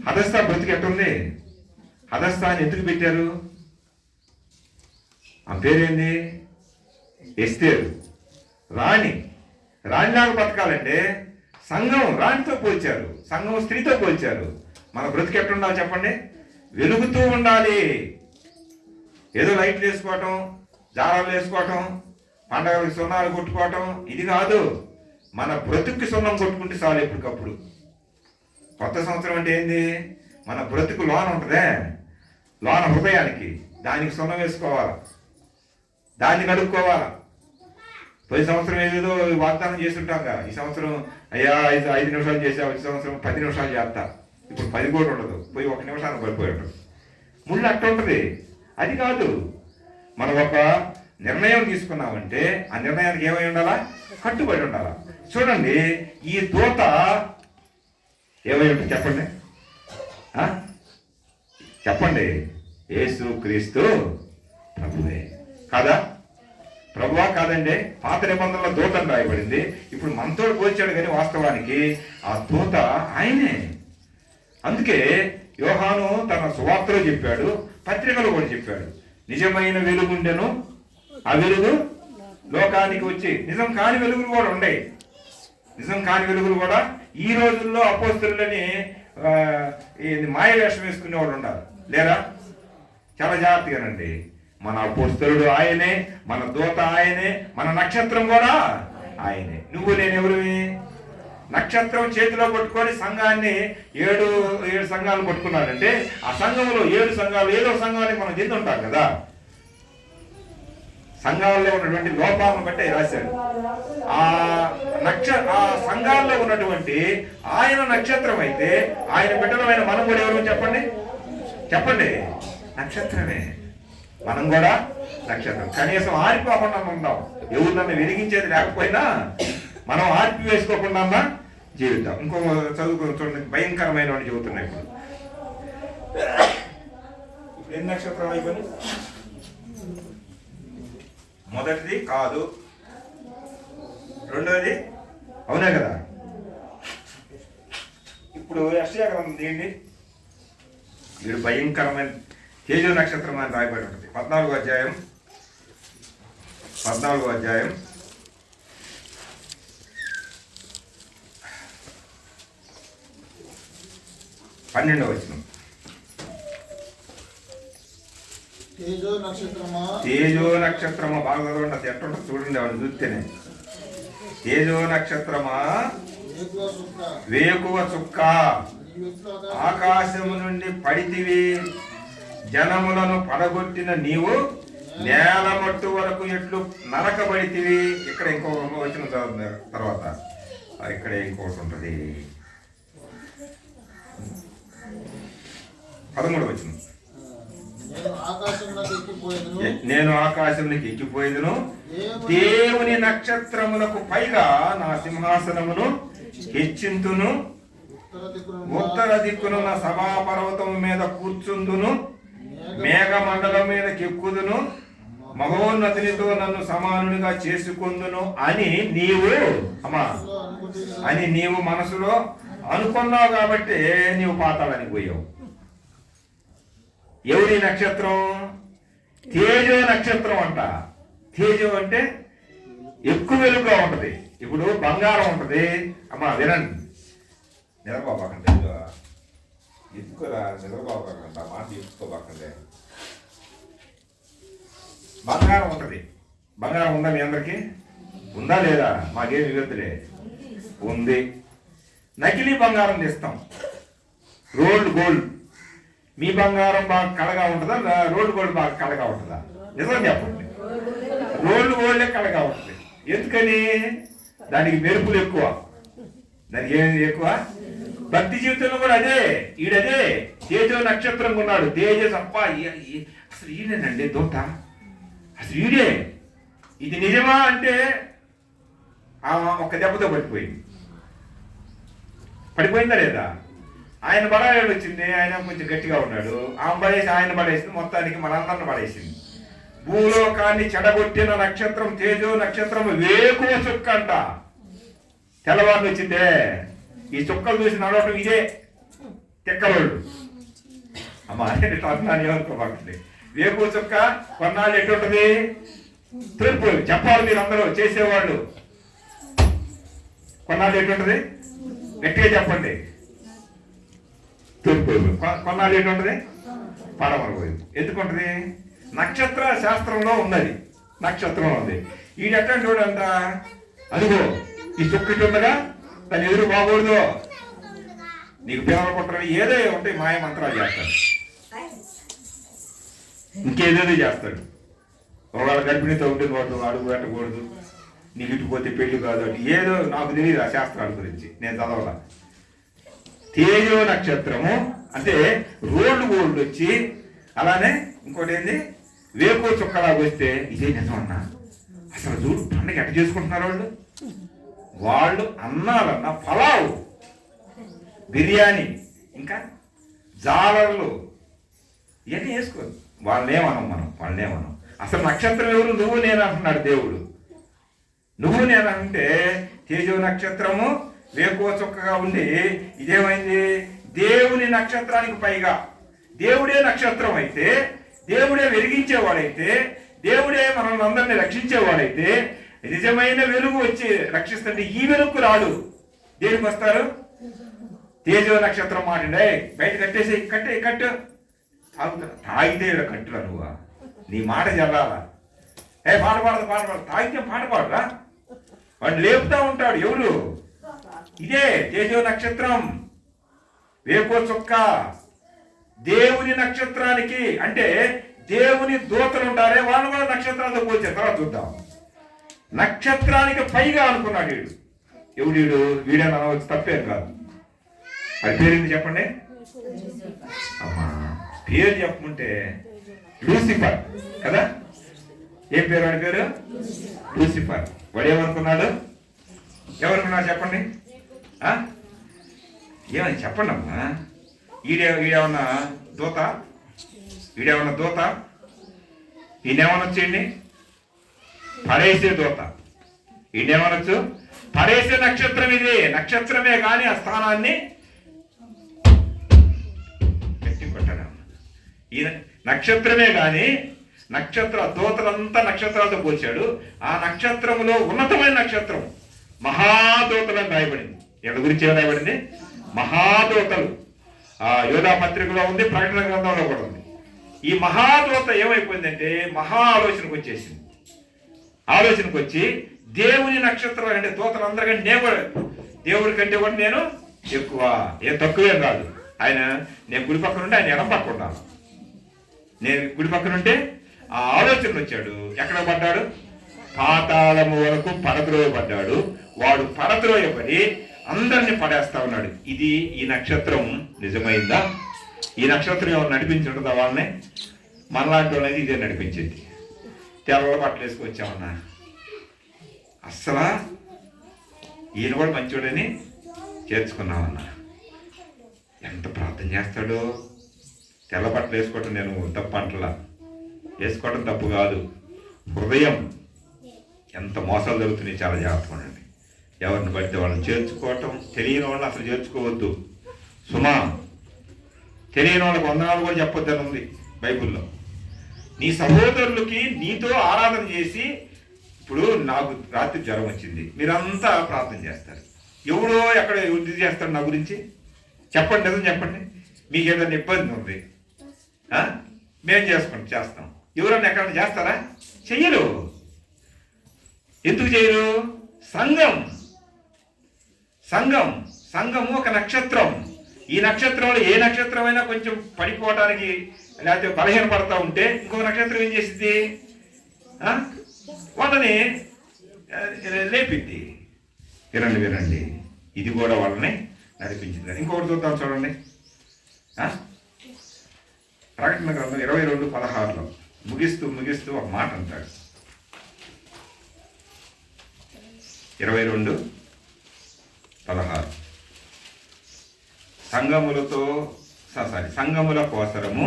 హదస్తా బ్రతుకు ఎట్లుంది? హదస్తాన్ని ఎందుకు పెట్టారు? ఆ పేరేంది? ఎస్తేరు. రాణిలాగా బతకాలంటే సంఘం రాణితో పోల్చారు, సంఘం స్త్రీతో పోల్చారు. మన బ్రతుకు ఎట్లుండాలి చెప్పండి? వెలుగుతూ ఉండాలి. ఏదో లైట్లు వేసుకోవటం, జారాలు వేసుకోవటం, పండగలకు సున్నాలు కొట్టుకోవటం ఇది కాదు. మన బ్రతుక్కి సున్నం కొట్టుకుంటే చాలు ఎప్పటికప్పుడు. కొత్త సంవత్సరం అంటే ఏంది? మన బ్రతుకు లోన ఉంటుందే, లోన హృదయానికి, దానికి సున్నం వేసుకోవాలి, దాన్ని కడుక్కోవాలి. పోయి సంవత్సరం ఏదేదో వాగ్దానం చేస్తుంటాం కదా, ఈ సంవత్సరం అయ్యా 5 నిమిషాలు చేసావు, ఈ సంవత్సరం 10 నిమిషాలు చేస్తా. ఇప్పుడు 10 కూడా ఉండదు, పోయి 1 నిమిషానికి పడిపోయి ఉంటుంది. ముళ్ళు అట్ట ఉంటుంది. అది కాదు. మనం ఒక నిర్ణయం తీసుకున్నామంటే ఆ నిర్ణయానికి ఏమై ఉండాలా? కట్టుబడి ఉండాలా. చూడండి, ఈ దూత ఏమై ఉంటుంది చెప్పండి. చెప్పండి, యేసు క్రీస్తు ప్రభువే కాదా? ప్రభువా కాదండి? పాత నిబంధనలో దూత అని రాయబడింది. ఇప్పుడు మనతో పోల్చాడు, కానీ వాస్తవానికి ఆ దూత ఆయనే. అందుకే యోహాను తన సువార్తలో చెప్పాడు, పత్రికలో కూడా చెప్పాడు, నిజమైన వెలుగుండెను, ఆ వెలుగు లోకానికి వచ్చి. నిజం కాని వెలుగులు కూడా ఉన్నాయి. నిజం కాని వెలుగులు కూడా ఈ రోజుల్లో అపోస్తలులని మాయ వేషం వేసుకునే వాళ్ళు ఉండాలి, లేరా? చాలా జాగ్రత్తగానండి. మన అపోస్తలుడు ఆయనే, మన దూత ఆయనే, మన నక్షత్రం కూడా ఆయనే. నువ్వు నేనెవరివి? నక్షత్రం చేతిలో పట్టుకొని సంఘాన్ని 7 సంఘాలు పట్టుకున్నాడంటే ఆ సంఘంలో 7 సంఘాలు ఏదో సంఘానికి మనం చెందుంటాం కదా. సంఘాల్లో ఉన్నటువంటి లోపాలను బట్టి రాశాడు. ఆ సంఘాల్లో ఉన్నటువంటి ఆయన నక్షత్రం అయితే ఆయన బిడ్డలమైన మనం కూడా ఎవరు చెప్పండి? నక్షత్రమే. మనం కూడా నక్షత్రం. కనీసం ఆరిపోకుండా ఉందాం. ఎవరు నన్ను వెలిగించేది లేకపోయినా మనం ఆర్పి వేసుకోకుండా జీవితం. ఇంకో చదువుకుని చూడండి, భయంకరమైన వాడిని చెబుతున్నాయి. ఇప్పుడు ఎన్ని నక్షత్రాలు అయిపోయి? మొదటిది కాదు, రెండోది అవునే కదా. ఇప్పుడు యెషయా గ్రంథం తీయండి. వీడు భయంకరమైన తేజో నక్షత్రం అని రాయబడి ఉంటుంది. 14వ అధ్యాయం 12వ వచనం. తేజో నక్షత్రమా, తేజో నక్షత్రమా, బాగా చదవండి. అది ఎట్టుంటుంది చూడండి, వాడిని చూస్తేనే. తేజో నక్షత్రమా, వేకువ చుక్క, ఆకాశము నుండి పడితివి, జనములను పడగొట్టిన నీవు నేల మట్టు వరకు ఎట్లు నరకబడితివి. ఇక్కడ ఇంకో వచ్చిన తర్వాత ఇక్కడ ఇంకోటి ఉంటుంది. 13వ వచనం. నేను ఆకాశంలోకి ఎక్కిపోయేదను, దేవుని నక్షత్రములకు పైగా నా సింహాసనమును హెచ్చింతును, ఉత్తర దిక్కునున్న సభాపర్వతం మీద కూర్చుందును, మేఘమండలం మీదకి ఎక్కుదును, మహోన్నతునితో నన్ను సమానునిగా చేసుకుందును అని నీవు మనసులో అనుకున్నావు కాబట్టి నీవు పాతాళానికి పోయావు. ఎవరి నక్షత్రం? తేజో నక్షత్రం అంట. తేజో అంటే ఎక్కువ వెలుగుగా ఉంటది. ఇప్పుడు బంగారం ఉంటది. అమ్మా వినండి, నిద్రపోకండి, ఎక్కువరా నిద్రపోకండి, మాట తీసుకోబాకండి. బంగారం ఉంటది. బంగారం ఉందా మీ అందరికి? ఉందా లేదా? మాకేమి వివద్దులే, ఉంది. నకిలీ బంగారం తీస్తాం, రోల్డ్ గోల్డ్. మీ బంగారం బాగా కళగా ఉంటుందా, రోల్డ్ గోల్డ్ బాగా కళగా ఉంటుందా? నిజం చెప్పండి. రోల్డ్ గోల్డే కళగా ఉంటుంది. ఎందుకని? దానికి మెరుపులు ఎక్కువ, దానికి ఏమి ఎక్కువ. భక్తి జీవితంలో కూడా అదే. ఈడదే తేజో నక్షత్రంగా ఉన్నాడు. తేజస్ అప్ప, అసలు ఈయనేనండి దోత, అసలు ఈడే. ఇది నిజమా అంటే ఒక దెబ్బతో పడిపోయిందా లేదా? ఆయన బడాయిలు వచ్చింది, ఆయన కొంచెం గట్టిగా ఉన్నాడు. ఆమె పడేసి ఆయన పడేసింది, మొత్తానికి మనందరిని పడేసింది. భూలోకాన్ని చెడగొట్టిన నక్షత్రం తేజో నక్షత్రం, వేకువ చుక్క అంట. తెల్లవారు వచ్చిందే. ఈ చుక్కలు చూసి నడవటం ఇదే తెక్కలోళ్ళు. అమ్మా ఏమనుకోబాకండి. వేకువ చుక్క కొన్నాళ్ళు ఎటుంటది? తూర్పు. చెప్పాలి మీరు అందరూ చేసేవాళ్ళు. కొన్నాళ్ళు ఎటుంటది? గట్టిగా చెప్పండి. తూర్పు. కొన్నాళ్ళు ఎటుంటది? పడమర వైపు. ఎందుకుంటది? నక్షత్ర శాస్త్రంలో ఉన్నది. నక్షత్రం ఉంది. ఈ ఎట్టండి చూడంట, అదిగో ఈ చుక్కటి ఉండగా దాని ఎదురు బాగూడదు. నీకు పిల్లలు పుట్టడం ఏదో ఉంటాయి, మాయ మంత్రాలు చేస్తాడు, ఇంకేదేదో చేస్తాడు. ఒకవేళ గర్భిణితో ఉంటుంది, వాడు అడుగు పెట్టకూడదు, నీకు ఇటుపోతే పెళ్లి కాదు అంటే ఏదో. నాకు తెలియదు ఆ శాస్త్రాల గురించి, నేను చదవాల. తేజో నక్షత్రము అంటే రోడ్లు గోల్డ్ వచ్చి, అలానే ఇంకోటి ఏంది వేకో చుక్కలాగా వస్తే ఇదే నిజమన్నా. అసలు చూడు పండుగ ఎట్ట చేసుకుంటున్నారు వాళ్ళు అన్నారన్న పలావు, బిర్యానీ, ఇంకా జాలర్లు ఇవన్నీ వేసుకోరు. వాళ్ళనేమనం వాళ్ళనేమనం. అసలు నక్షత్రం ఎవరు? నువ్వు నేను అంటున్నాడు దేవుడు. నువ్వు నేను అంటే తేజో నక్షత్రము వేకువ చుక్కగా ఉండి ఇదేమైంది? దేవుని నక్షత్రానికి పైగా. దేవుడే నక్షత్రం అయితే, దేవుడే వెలిగించేవాడైతే, దేవుడే మనల్ని అందరినీ రక్షించేవాడైతే, నిజమైన వెలుగు వచ్చి రక్షిస్తుంటే ఈ వెలుగు రాడు. దేనికి వస్తారు? తేజో నక్షత్రం మాటండే బయట కట్టేసి కట్టు తాగితే కట్టురా నువ్వు. నీ మాట చల్లాలా? పాట పాడదు. తాగితే పాట పాడరా? వాడు లేపుతా ఉంటాడు. ఎవరు? ఇదే తేజో నక్షత్రం, వేకో చుక్క. దేవుని నక్షత్రానికి అంటే దేవుని దూతలు ఉంటారే, వాళ్ళు కూడా నక్షత్రాలతో పోల్చే. తర్వాత చూద్దాం. నక్షత్రానికి పైగా అనుకున్నాడు వీడు. ఎవడు? వీడని అనవచ్చు, తప్పేం కాదు. అది పేరు చెప్పండి అమ్మా. పేరు చెప్పమంటే లూసిఫర్ కదా. ఏం పేరు వాడి పేరు? లూసిఫర్. వాడు ఏమనుకున్నాడు? ఎవరుకున్నాడు చెప్పండి. ఏమని చెప్పండి అమ్మా. ఈడేమన్నా దూత? ఈడేమన్నా దూత? ఈయనేమనొచ్చేయండి పడేసే దూత. ఈయనేమనొచ్చు పడేసే నక్షత్రం. ఇది నక్షత్రమే కానీ ఆ స్థానాన్ని కొట్టాడు. ఈ నక్షత్రమే కానీ నక్షత్ర దూతలంతా నక్షత్రాలతో పోల్చాడు. ఆ నక్షత్రంలో ఉన్నతమైన నక్షత్రం మహాదూతలు అని రాయబడింది. ఎవరి గురించి ఏం రాయబడింది? మహాదూతలు. యోధా పత్రికలో ఉంది, ప్రకటన గ్రంథంలో కూడా ఉంది. ఈ మహాదూత ఏమైపోయిందంటే మహా ఆలోచనకు వచ్చేసింది. ఆలోచనకు వచ్చి దేవుని నక్షత్రం అంటే దూతలందరికంటే నేను దేవుడి కంటే కూడా నేను ఎక్కువ, ఏం తక్కువేం కాదు. నేను గుడి పక్కన ఉంటే ఆయన ఎడం పక్క ఉండాలి. నేను గుడి పక్కన ఉంటే ఆ ఆలోచన వచ్చాడు. ఎక్కడ పడ్డాడు? పాతాళము వరకు పడద్రోయబడ్డాడు. వాడు పడద్రోయబడి అందరినీ పడేస్తా ఉన్నాడు. ఇది ఈ నక్షత్రం నిజమైందా? ఈ నక్షత్రం ఎవరు నడిపించుంటుందా వాళ్ళని? మనలాంటి వాళ్ళని ఇదే నడిపించేది. తెల్ల బట్టలు వేసుకొచ్చామన్నా, అస్సలా ఈయన కూడా మంచోడని చేర్చుకున్నామన్నా. ఎంత ప్రార్థన చేస్తాడో. తెల్ల బట్టలు వేసుకోవటం నేను తప్పు అంటలా, వేసుకోవటం తప్పు కాదు. హృదయం ఎంత మోసాలు జరుగుతున్నాయి, చాలా జాగ్రత్తగా ఉండండి. ఎవరిని పడితే వాళ్ళని చేర్చుకోవటం, తెలియని వాళ్ళని అసలు చేర్చుకోవద్దు సుమా. తెలియని వాళ్ళకి వందనాలు కూడా చెప్పొద్దని ఉంది బైబిల్లో. నీ సహోదరులకి నీతో ఆరాధన చేసి, ఇప్పుడు నాకు రాత్రి జ్వరం వచ్చింది, మీరంతా ప్రార్థన చేస్తారు. ఎవడో ఎక్కడ ఇది చేస్తాడు నా గురించి? చెప్పండి, నిజం చెప్పండి. మీకు ఏదైనా ఇబ్బంది ఉంది, మేము చేస్తాం. ఎవరన్నా ఎక్కడన్నా చేస్తారా? చెయ్యరు. ఎందుకు చేయరు? సంఘము ఒక నక్షత్రం. ఈ నక్షత్రంలో ఏ నక్షత్రమైనా కొంచెం పడిపోవడానికి లేకపోతే బలహీన పడతా ఉంటే ఇంకొక నక్షత్రం ఏం చేసిద్ది? వాళ్ళని లేపిద్ది. వినండి, ఇది కూడా వాళ్ళని నడిపించింది. ఇంకొకటి చూద్దాం, చూడండి. ప్రకటన గ్రంథం 22:16 ముగిస్తూ ఒక మాట అంటాడు. 22:16 సంఘముల కోసరము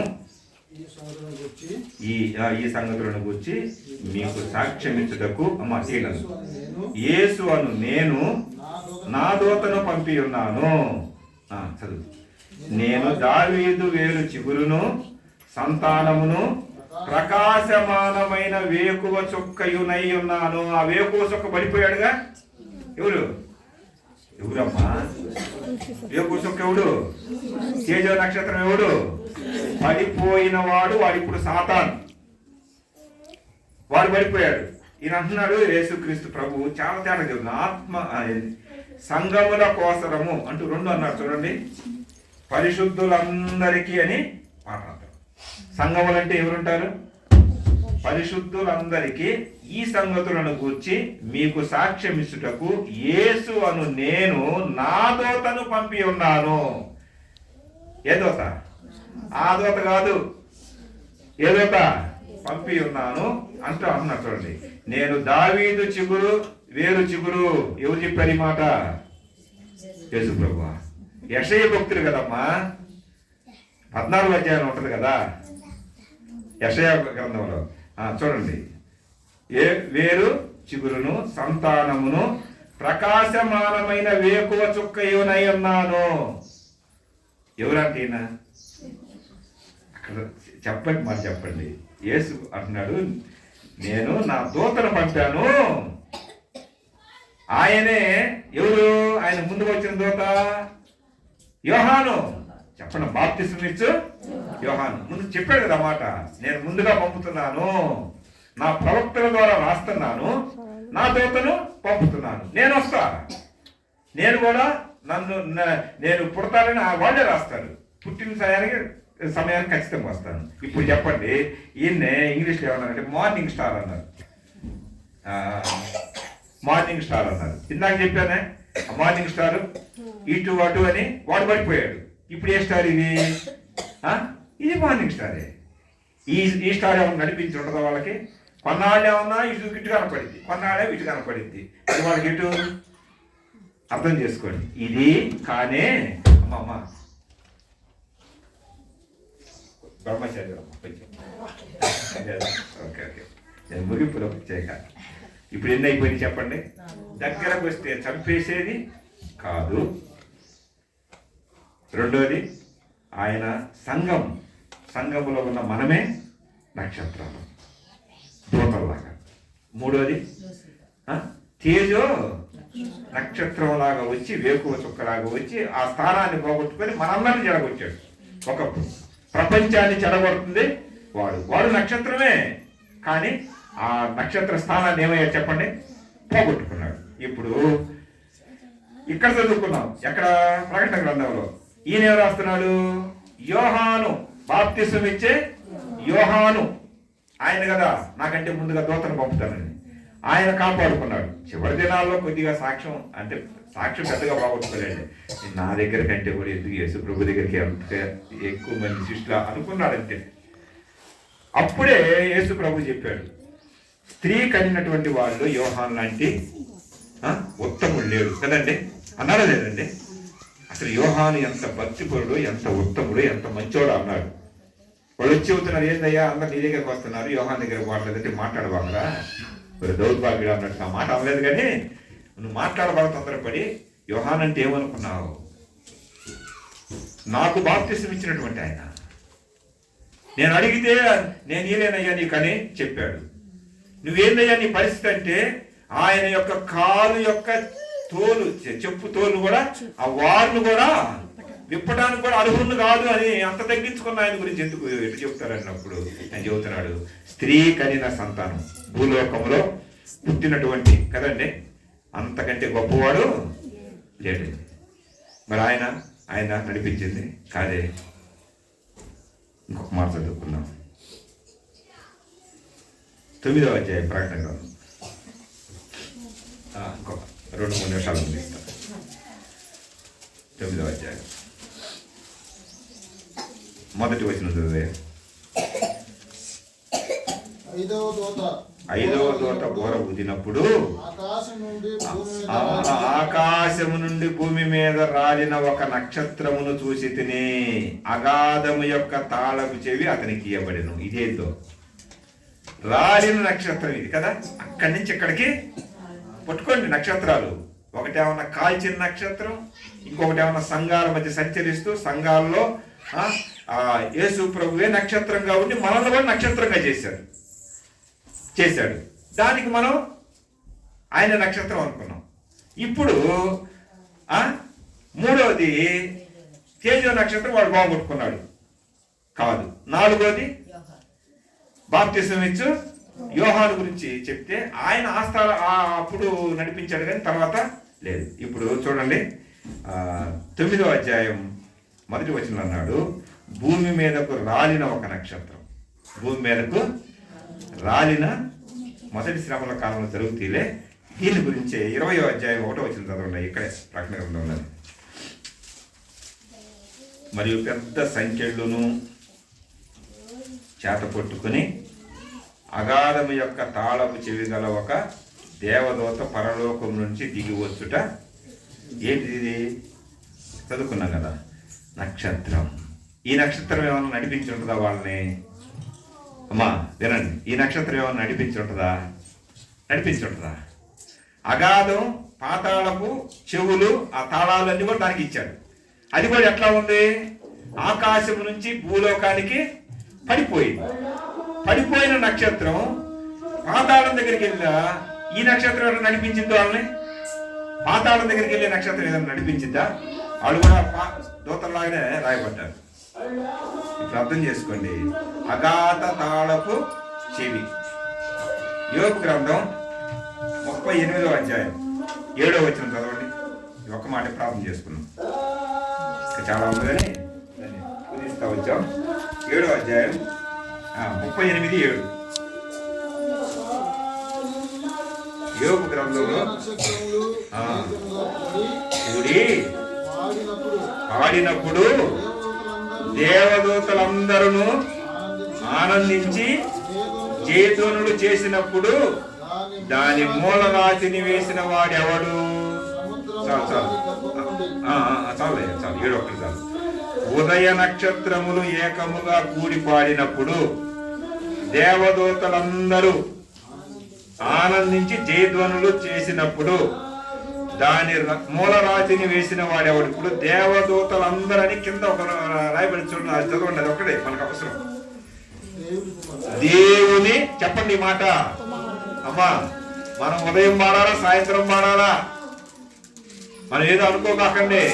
ఈ సంగతులను గురించి మీకు సాక్ష్యమిచ్చుటకు యేసు అను నేను నా దూతను పంపి ఉన్నాను. చదువు. నేను దావీదు వేరు చిగురును, సంతానమును, ప్రకాశమానమైన వేకువ చుక్కయునై ఉన్నాను. ఆ వేకువ చుక్క పడిపోయాడుగా. ఎవరమ్మా వేకువ చుక్క? ఎవడు? తేజో నక్షత్రం. ఎవడు? పడిపోయిన వాడు ఇప్పుడు సాతాను. వాడు పడిపోయాడు. ఈయన అంటున్నాడు యేసుక్రీస్తు ప్రభు చాలా తేడా చెబుతుంది. ఆత్మ సంఘముల కోసరము అంటూ 2 అన్నారు చూడండి. పరిశుద్ధులందరికీ అని మాట్లాడతారు. సంఘములు అంటే ఎవరుంటారు? పరిశుద్ధులందరికీ ఈ సంగతులను గూర్చి మీకు సాక్ష్యం ఇచ్చుటకు యేసు అను నేను నా దూతను పంపి ఉన్నాను. ఏ దూత? ఆ దూత కాదు. ఏ దూత? పంపి ఉన్నాను అంటూ అన్నారు చూడండి. నేను దావీదు చిగురు, వేరు చిగురు. ఎవరు చెప్పారు ఈ మాట? యేసు ప్రభువా. యెషయా భక్తులు కదమ్మా. 14వ అధ్యాయం ఉంటుంది కదా యెషయా గ్రంథంలో. చూడండి. వేరు చిగురును, సంతానమును, ప్రకాశమానమైన వేకువ చుక్కయునై ఉన్నాను. ఎవరంటే అక్కడ చెప్పండి, మరి చెప్పండి. యేసు అంటున్నాడు నేను నా దూతను పంపాను. ఆయనే ఎవరు? ఆయన ముందుకు వచ్చిన దూత యోహాను. చెప్పండి, బాప్తిస్మం ఇచ్చు యోహాను. ముందు చెప్పాడు కదా మాట. నేను ముందుగా పంపుతున్నాను, నా ప్రవక్తల ద్వారా రాస్తున్నాను, నా దూతను పంపుతున్నాను. నేను వస్తా, నేను కూడా నేను పుడతానని వాళ్ళే రాస్తాడు. పుట్టిన సమయానికి ఖచ్చితంగా వస్తాను. ఇప్పుడు చెప్పండి, ఈయన్నే ఇంగ్లీష్లో ఏమన్నారంటే మార్నింగ్ స్టార్ అన్నారు. మార్నింగ్ స్టార్ అన్నారు. ఇందాక చెప్పానే మార్నింగ్ స్టార్, ఇటు అటు అని వాడు పడిపోయాడు. ఇప్పుడు ఏ స్టార్ ఇది? ఇది మార్నింగ్ స్టారే. ఈ స్టార్ ఏమన్నా నడిపించి ఉంటుందా వాళ్ళకి? కొన్నాళ్ళు ఏమన్నా ఇటు కనపడింది, కొన్నాళ్ళే ఇటు కనపడింది. అది వాళ్ళకి ఇటు అర్థం చేసుకోండి. ఇది కానే అమ్మమ్మ బ్రహ్మచారి ఓకే నేను ముగింపులో చేయక. ఇప్పుడు ఎన్ని అయిపోయింది చెప్పండి? దగ్గరకు వస్తే చంపేసేది కాదు. రెండోది ఆయన సంఘములో ఉన్న మనమే నక్షత్రాలు, దూతల్లాగా. మూడోది తేజో నక్షత్రంలాగా వచ్చి వేకువ చుక్కలాగా వచ్చి ఆ స్థానాన్ని పోగొట్టుకొని మనందరిని చెడగొట్టాడు. ఒకప్పుడు ప్రపంచాన్ని చెడగొడుతుంది వాడు నక్షత్రమే, కానీ ఆ నక్షత్ర స్థానాన్ని ఏమయ్యాడు చెప్పండి, పోగొట్టుకున్నాడు. ఇప్పుడు ఇక్కడ చదువుకున్నాం, ఎక్కడ ప్రకటన గ్రంథంలో ఈయన ఎవరు రాస్తున్నాడు, యోహాను, బాప్తిసం ఇచ్చే యోహాను. ఆయన కదా నాకంటే ముందుగా దూతను పంపుతానని ఆయన కాపాడుకున్నాడు. చివరి దినాల్లో కొద్దిగా సాక్ష్యం పెద్దగా బాగొట్టుకోలేండి. నా దగ్గర కంటే కూడా ఎందుకు యేసు ప్రభు దగ్గరికి ఎంత ఎక్కువ మంది శిష్యులు అనుకున్నాడంటే, అప్పుడే యేసు ప్రభు చెప్పాడు, స్త్రీ కనినటువంటి వాళ్ళు యోహాన్ లాంటి ఉత్తముడు లేడు కదండి అన్నాడా లేదండి? అసలు యోహాను ఎంత భక్తిపరుడు, ఎంత ఉత్తముడు, ఎంత మంచోడు అన్నాడు. వాళ్ళు వచ్చి అవుతున్నారు, ఏందయ్యా అందరు నీ దగ్గరకు వస్తున్నారు, యోహాన్ దగ్గర మాట్లాడదంటే మాట్లాడవాళ్ళరా మరి దౌర్భాగ్యుడు అన్నట్టు ఆ మాట అనలేదు. కానీ నువ్వు మాట్లాడబాగా తొందరపడి యోహాన్ అంటే ఏమనుకున్నావు, నాకు బాప్తిసం ఇచ్చినటువంటి ఆయన, నేను అడిగితే నేను ఈలేనయ్యా నీకని చెప్పాడు. నువ్వేందయ్యా నీ పరిస్థితి అంటే ఆయన యొక్క కాలు యొక్క తోలు, చెప్పు తోలు కూడా ఆ వారును కూడా విప్పడానికి కూడా అర్హుడు కాదు అని అంత తగ్గించుకున్న ఆయన గురించి ఎందుకు ఎటు చెప్తారన్నప్పుడు ఆయన చెబుతున్నాడు, స్త్రీ కనిన సంతానం భూలోకంలో పుట్టినటువంటి కదండి, అంతకంటే గొప్పవాడు లేడు. మరి ఆయన నడిపించింది కాదే. ఇంకొక మాట చదువుకున్నాం, 9వ అధ్యాయం ప్రకటన గ్రంథం. ఇంకొక 2-3 నిమిషాలు ముగిస్తాం. 9వ అధ్యాయం మొదటి వచనం చదివే. 5వ దూత బోర ఊదినప్పుడు ఆకాశము నుండి భూమి మీద రాలిన ఒక నక్షత్రమును చూసి తిని, అగాధము యొక్క తాళపు చెవి అతనికి ఇవ్వబడెను. ఇదేదో రాలిన నక్షత్రం ఇది కదా, అక్కడి నుంచి ఇక్కడికి పట్టుకోండి నక్షత్రాలు. ఒకటేమన్నా కాల్చిన నక్షత్రం, ఇంకొకటేమన్నా సంఘాల మధ్య సంచరిస్తూ సంఘాల్లో యేసు ప్రభువే నక్షత్రంగా ఉండి మనల్ని కూడా నక్షత్రంగా చేశాడు. దానికి మనం ఆయన నక్షత్రం అనుకున్నాం. ఇప్పుడు 3వది తేజో నక్షత్రం వాడు బాగొట్టుకున్నాడు కాదు. 4వది బాప్తిసం ఇచ్చు యోహాను గురించి చెప్తే ఆయన అప్పుడు నడిపించాడు కానీ తర్వాత లేదు. ఇప్పుడు చూడండి 9వ అధ్యాయం మొదటి వచనం అన్నాడు, భూమి మీదకు రాలిన ఒక నక్షత్రం. భూమి మీదకు రాలిన మొదటి శ్రమల కాలంలో జరుగుతీలే. దీని గురించి 20వ అధ్యాయం 1వ వచనం చదవండి, ఇక్కడే ప్రకటన గ్రంథంలో. మరియు పెద్ద సంఖ్యలను చేత పట్టుకుని అగాధము యొక్క తాళపు చెవి గల ఒక దేవదూత పరలోకం నుంచి దిగి వచ్చుట. ఏంటిది చదువుకున్నాం కదా, నక్షత్రం. ఈ నక్షత్రం ఏమన్నా నడిపించి ఉంటుందా వాళ్ళని? అమ్మా వినండి, ఈ నక్షత్రం ఏమన్నా నడిపించి ఉంటుందా? అగాధం పాతాళపు చెవులు, ఆ తాళాలన్నీ కూడా దానికి ఇచ్చాడు. అది కూడా ఎట్లా ఉంది, ఆకాశం నుంచి భూలోకానికి పడిపోయిన నక్షత్రం పాతాళం దగ్గరికి వెళ్ళినా ఈ నక్షత్రం ఏమైనా నడిపించిందో వాళ్ళని? పాతాళం దగ్గరికి వెళ్ళే నక్షత్రం ఏదైనా నడిపించిందా? వాళ్ళు కూడా దూతలాగానే రాయబడ్డారు. ఇప్పుడు అర్థం చేసుకోండి, అగాధ తాళపు చెవి. యోబు గ్రంథం 38వ అధ్యాయం 7వ వచనం చదవండి. ఒక్క మాట ప్రార్థన చేసుకున్నాం, చాలా ఉంది కానీ పూజిస్తా వచ్చాం. 7వ అధ్యాయం 38:7 యోబు గ్రంథంలో కూడి పాడినప్పుడు దేవదూతలందరూ ఆనందించి జయధ్వనులు చేసినప్పుడు దాని మూలరాశిని వేసిన వాడెవడు? చాలు 7 చాలు. ఉదయ నక్షత్రములు ఏకముగా కూడి పాడినప్పుడు దేవదూతలందరూ ఆనందించి జయధ్వనులు చేసినప్పుడు దాని మూలరాశిని వేసిన వాడెవడు? ఇప్పుడు దేవదూతలందరని కింద ఒక రాయబడి చూడండి, అది చదవండి, అది ఒక్కడే మనకు అవసరం. దేవుని చెప్పండి మాట అమ్మా, మనం ఉదయం పాడాలా సాయంత్రం పాడాలా? మనం ఏదో అనుకోకాకండి,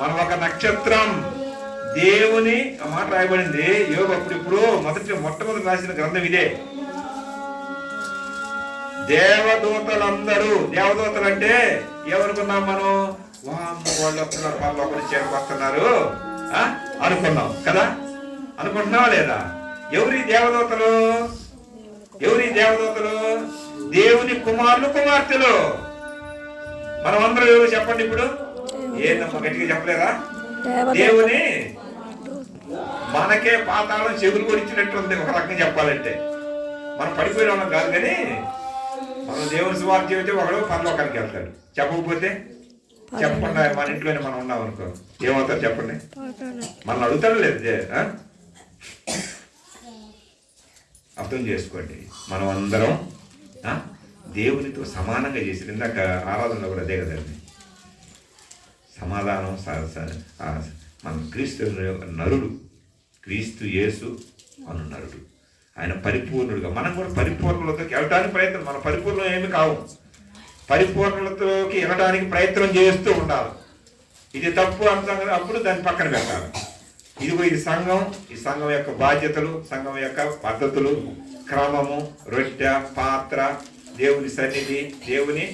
మనం ఒక నక్షత్రం. దేవుని ఆ మాట రాయబడింది యోబు అప్పుడు మొట్టమొదటి రాసిన గ్రంథం ఇదే. దేవదూతలు అంటే ఏమనుకున్నాం మనం? వాళ్ళు వస్తున్నారు, వాళ్ళు ఒకరు చేరుకొస్తున్నారు అనుకున్నాం కదా. అనుకుంటున్నావా లేదా? ఎవరి దేవదూతలు? దేవుని కుమారులు, కుమార్తెలు. మనం అందరూ ఎవరు చెప్పండి ఇప్పుడు? ఏందమ్మా గట్టిగా చెప్పలేదా? దేవుని, మనకే పాతాళం చెవులు కూడా ఇచ్చినట్టుంది ఒక రకంగా చెప్పాలంటే. మనం పడిపోయిన వాళ్ళం కాదు, కానీ మనం దేవుని సువార్త చెబితే ఒకడు పరలోకానికి వెళ్తాడు. చెప్పకపోతే చెప్పకుండా మన ఇంట్లోనే మనం ఉన్నాం అనుకో, ఏమవుతారు చెప్పండి? మనం అడుగుతాడు లేదు. అర్థం చేసుకోండి, మనం అందరం దేవునితో సమానంగా చేసి, ఇందాక ఆరాధనలో కూడా అదే కదండి సమాధానం. మన క్రీస్తు నరుడు, క్రీస్తు యేసు అను నరుడు, ఆయన పరిపూర్ణుడుగా. మనం కూడా పరిపూర్ణులతోకి వెళ్ళడానికి ప్రయత్నం, మన పరిపూర్ణం ఏమి కావు, పరిపూర్ణతలోకి వెళ్ళడానికి ప్రయత్నం చేస్తూ ఉండాలి. ఇది తప్పు అంటాం కదా, అప్పుడు దాన్ని పక్కన పెట్టాలి. ఇది సంఘం, ఈ సంఘం యొక్క బాధ్యతలు, సంఘం యొక్క పద్ధతులు, క్రమము, రొట్టె, పాత్ర, దేవుని సన్నిధి, దేవుని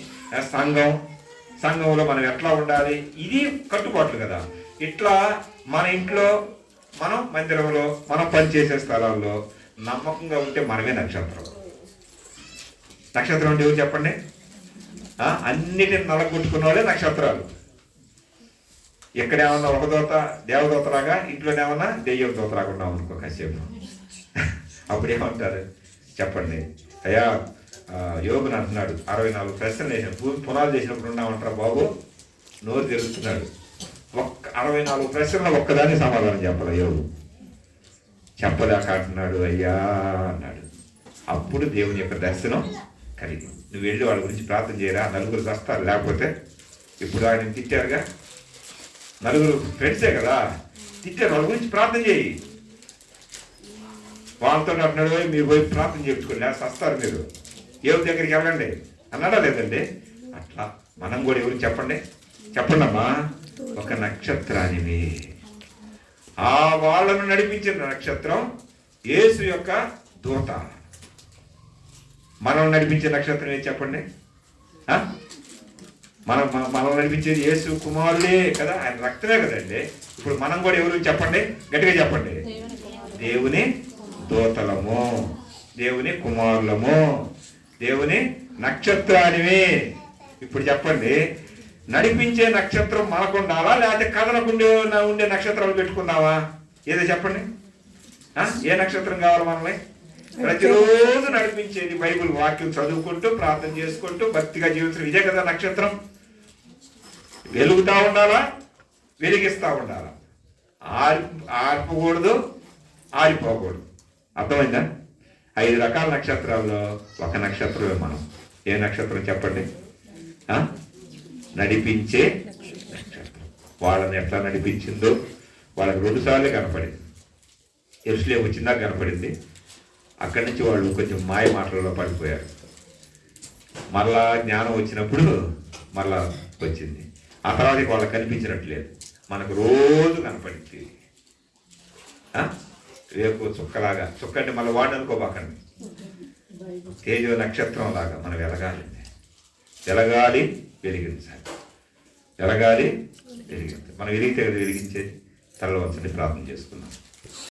సంఘంలో మనం ఎట్లా ఉండాలి, ఇది కట్టుబాట్లు కదా. ఇట్లా మన ఇంట్లో, మనం మందిరంలో, మనం పనిచేసే స్థలాల్లో నమ్మకంగా ఉంటే మనమే నక్షత్రం. నక్షత్రం అంటే ఎవరు చెప్పండి? అన్నిటిని నలగొట్టుకున్న వాళ్ళే నక్షత్రాలు. ఎక్కడేమన్నా ఒక దోత దేవదూతలాగా, ఇంట్లోనేమన్నా దెయ్యం దోతలాగా ఉన్నాం అనుకో కాసేపు, అప్పుడు ఏమంటారు చెప్పండి? అయ్యా యోగుని అంటున్నాడు 64 ప్రశ్నలు వేసిన పునాలు చేసినప్పుడు ఉన్నామంటారా బాబు, నోరు తెరుస్తున్నాడు. 64 ప్రశ్నలు ఒక్కదాన్ని సమాధానం చెప్పాలి యోగు. చెప్పలేక అంటున్నాడు, అయ్యా అన్నాడు. అప్పుడు దేవుని యొక్క దర్శనం కలిగింది. నువ్వు వెళ్ళి వాళ్ళ గురించి ప్రార్థన చేయరా, నలుగురు వస్తారు, లేకపోతే ఇప్పుడు ఆయన తిట్టారుగా, నలుగురు ఫ్రెండ్సే కదా తిట్టారు, వాళ్ళ గురించి ప్రార్థన చేయి. వాళ్ళతో అంటున్నాడు, మీరు పోయి ప్రార్థన చేయించుకోండి, వస్తారు మీరు, ఎవరి దగ్గరికి వెళ్ళండి అన్నాడా లేదండి? అట్లా మనం కూడా ఎవరు చెప్పండి అమ్మా, ఒక నక్షత్రానివి. ఆ వాళ్ళను నడిపించిన నక్షత్రం యేసు యొక్క దూత. మనం నడిపించే నక్షత్రం ఏది చెప్పండి? మనం నడిపించేది యేసు కుమారులే కదా, ఆయన రక్తమే కదండి. ఇప్పుడు మనం కూడా ఎవరు చెప్పండి, గట్టిగా చెప్పండి? దేవుని దూతలము, దేవుని కుమారులము, దేవుని నక్షత్రానివి. ఇప్పుడు చెప్పండి, నడిపించే నక్షత్రం మనకు ఉండాలా, లేకపోతే కథనకుండా ఉండే నక్షత్రాలు పెట్టుకున్నావా? ఏదో చెప్పండి, ఏ నక్షత్రం కావాలి మనల్ని? ప్రతిరోజు నడిపించేది బైబిల్ వాక్యం చదువుకుంటూ, ప్రార్థన చేసుకుంటూ, భక్తిగా జీవించడం, ఇదే కదా నక్షత్రం. వెలుగుతా ఉండాలా, వెలిగిస్తూ ఉండాలా, ఆర్పకూడదు, ఆరిపోకూడదు. అర్థమైందా? 5 రకాల నక్షత్రాల్లో ఒక నక్షత్రమే మనం. ఏ నక్షత్రం చెప్పండి? నడిపించే నక్షత్రం. వాళ్ళని ఎట్లా నడిపించిందో వాళ్ళకి 2 సార్లు కనపడింది. యెరూషలేము వచ్చిందా కనపడింది. అక్కడి నుంచి వాళ్ళు కొంచెం మాయ మాటలలో పడిపోయారు. మరలా జ్ఞానం వచ్చినప్పుడు మరలా వచ్చింది. ఆ తర్వాత వాళ్ళకి కనిపించినట్లేదు, మనకు రోజు కనపడింది. రేపు చుక్కలాగా, చుక్క అంటే మళ్ళీ వాడు అనుకోబాకండి, తేజో నక్షత్రం లాగా మనం వెలగాలి, వెలిగించాలి. మనం వెలిగితే కదా వెలిగించేది. తలలో వచ్చి ప్రార్థన చేసుకున్నాం.